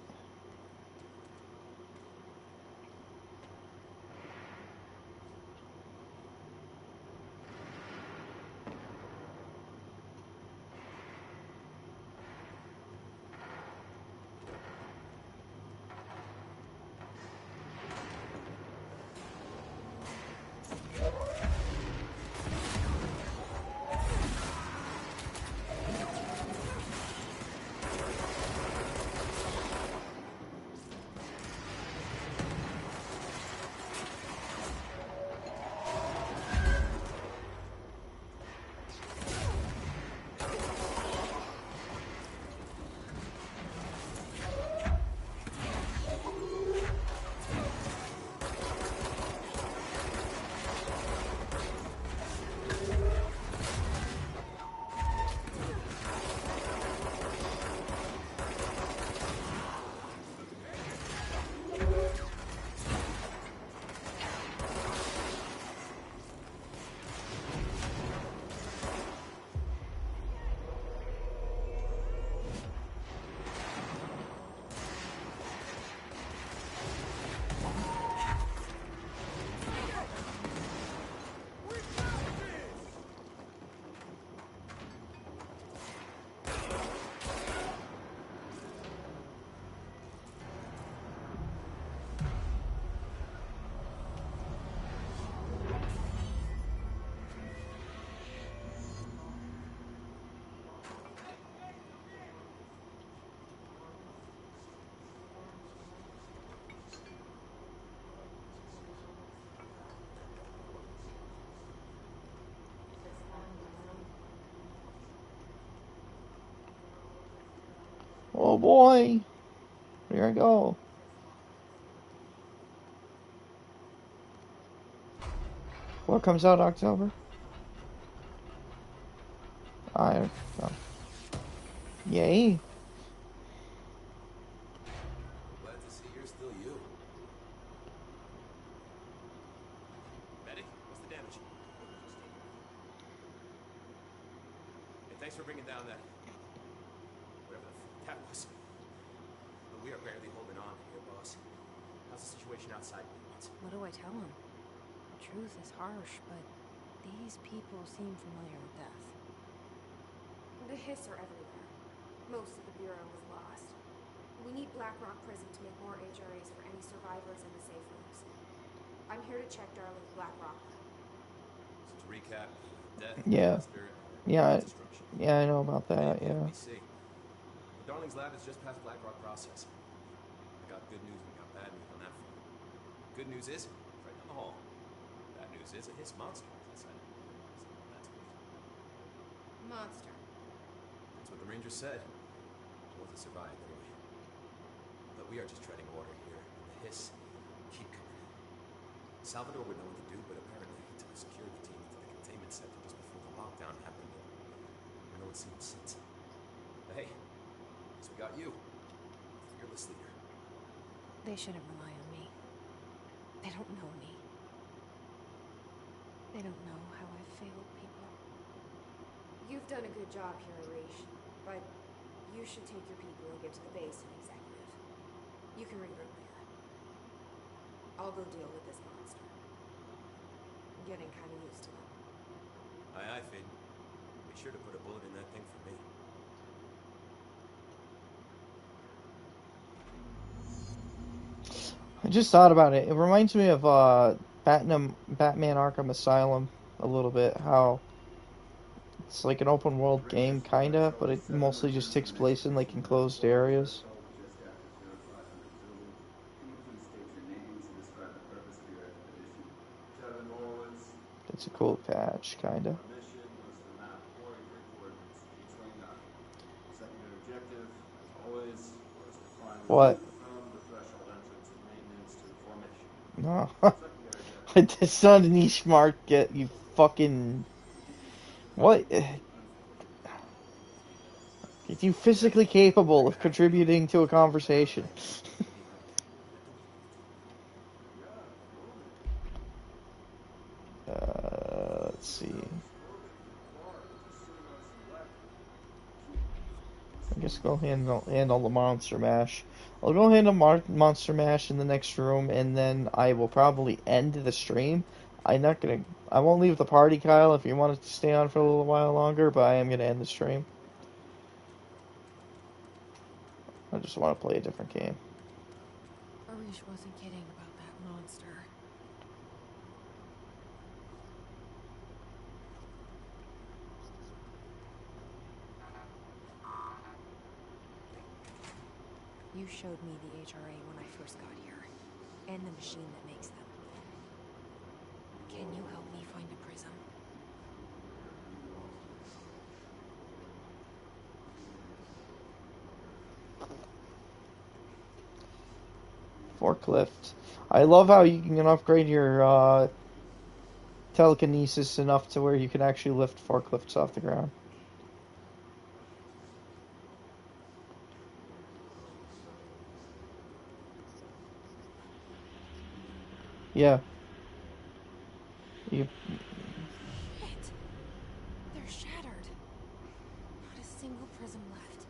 Oh boy! Here I go. What comes out October? I. Oh. Yay! Glad to see you're still you. Medic, what's the damage? Hey, thanks for bringing down that... whatever the fuck that was. But we are barely holding on here, boss. How's the situation outside? What do I tell him? The truth is harsh, but these people seem familiar with death. The hiss are everywhere. Most of the Bureau is lost. We need Blackrock Prison to make more HRAs for any survivors in the safe rooms. I'm here to check Darling's Blackrock lab. So to recap, death, Yeah. spirit, Yeah. destruction. Yeah, I know about that. Okay, Yeah. let me see. Darling's lab is just past Blackrock processing. I got good news, we got bad news on that front. Good news is, right down the hall. Bad news is, a hiss monster is inside. That's good. Monster. That's what the ranger said. Well, to survive, anyway. But we are just treading water here, and the hiss keep coming. Salvador would know what to do, but apparently he took a security team into the containment center just before the lockdown happened. I know it's seen since. But hey, at least we got you. Fearless leader. They shouldn't rely on me. They don't know me. They don't know how I've failed people. You've done a good job here, Arish, but you should take your people and get to the base and executive. You can regroup there. I'll go deal with this monster. I'm getting kind of used to them. Aye, aye, Finn. Be sure to put a bullet in that thing for me. I just thought about it. It reminds me of Batman Arkham Asylum a little bit. How it's like an open world game, kinda, but it mostly just takes place in like enclosed areas. It's a cool patch, kinda. What? No. It's not a niche market, you fucking... What? If you physically capable of contributing to a conversation. Let's see. I guess go handle the Monster Mash. I'll go handle Monster Mash in the next room, and then I will probably end the stream. I won't leave the party, Kyle, if you wanted to stay on for a little while longer, but I am gonna end the stream. I just want to play a different game. Arish wasn't kidding about that monster. You showed me the HRA when I first got here, and the machine that makes them. Can you help me find a prism? Forklift. I love how you can upgrade your telekinesis enough to where you can actually lift forklifts off the ground. Yeah. You Shit! They're shattered. Not a single prism left.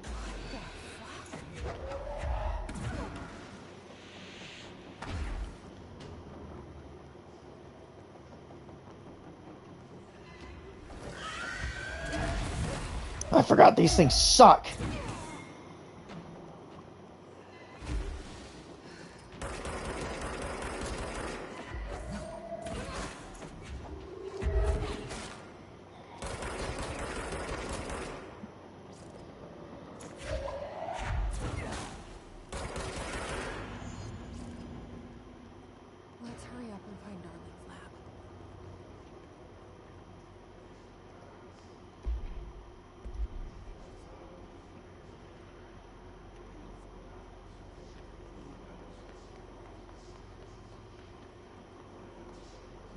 What the fuck? I forgot these things suck. Let's hurry up and find Darling's lab.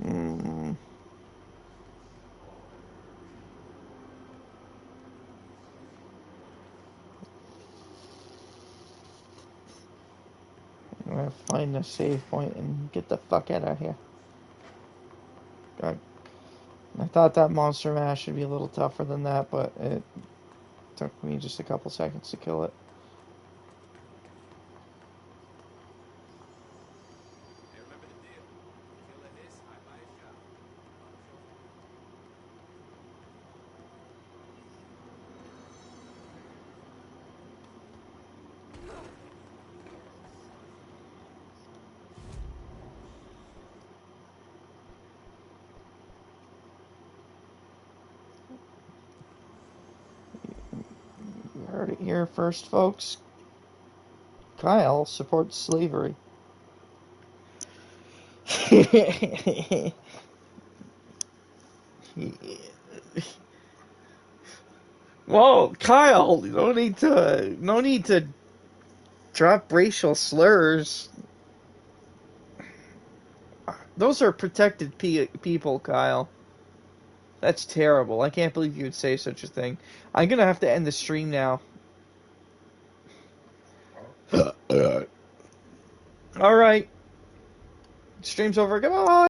Hmm. I'm gonna find a save point and get the fuck out of here. God. I thought that Monster Mash should be a little tougher than that, but it took me just a couple seconds to kill it. Hey, remember the deal. Kill a hiss, I buy a shot. here first, folks. Kyle supports slavery. Whoa, Kyle! No need to drop racial slurs. Those are protected people, Kyle. That's terrible. I can't believe you would say such a thing. I'm gonna have to end the stream now. All right, stream's over. Goodbye.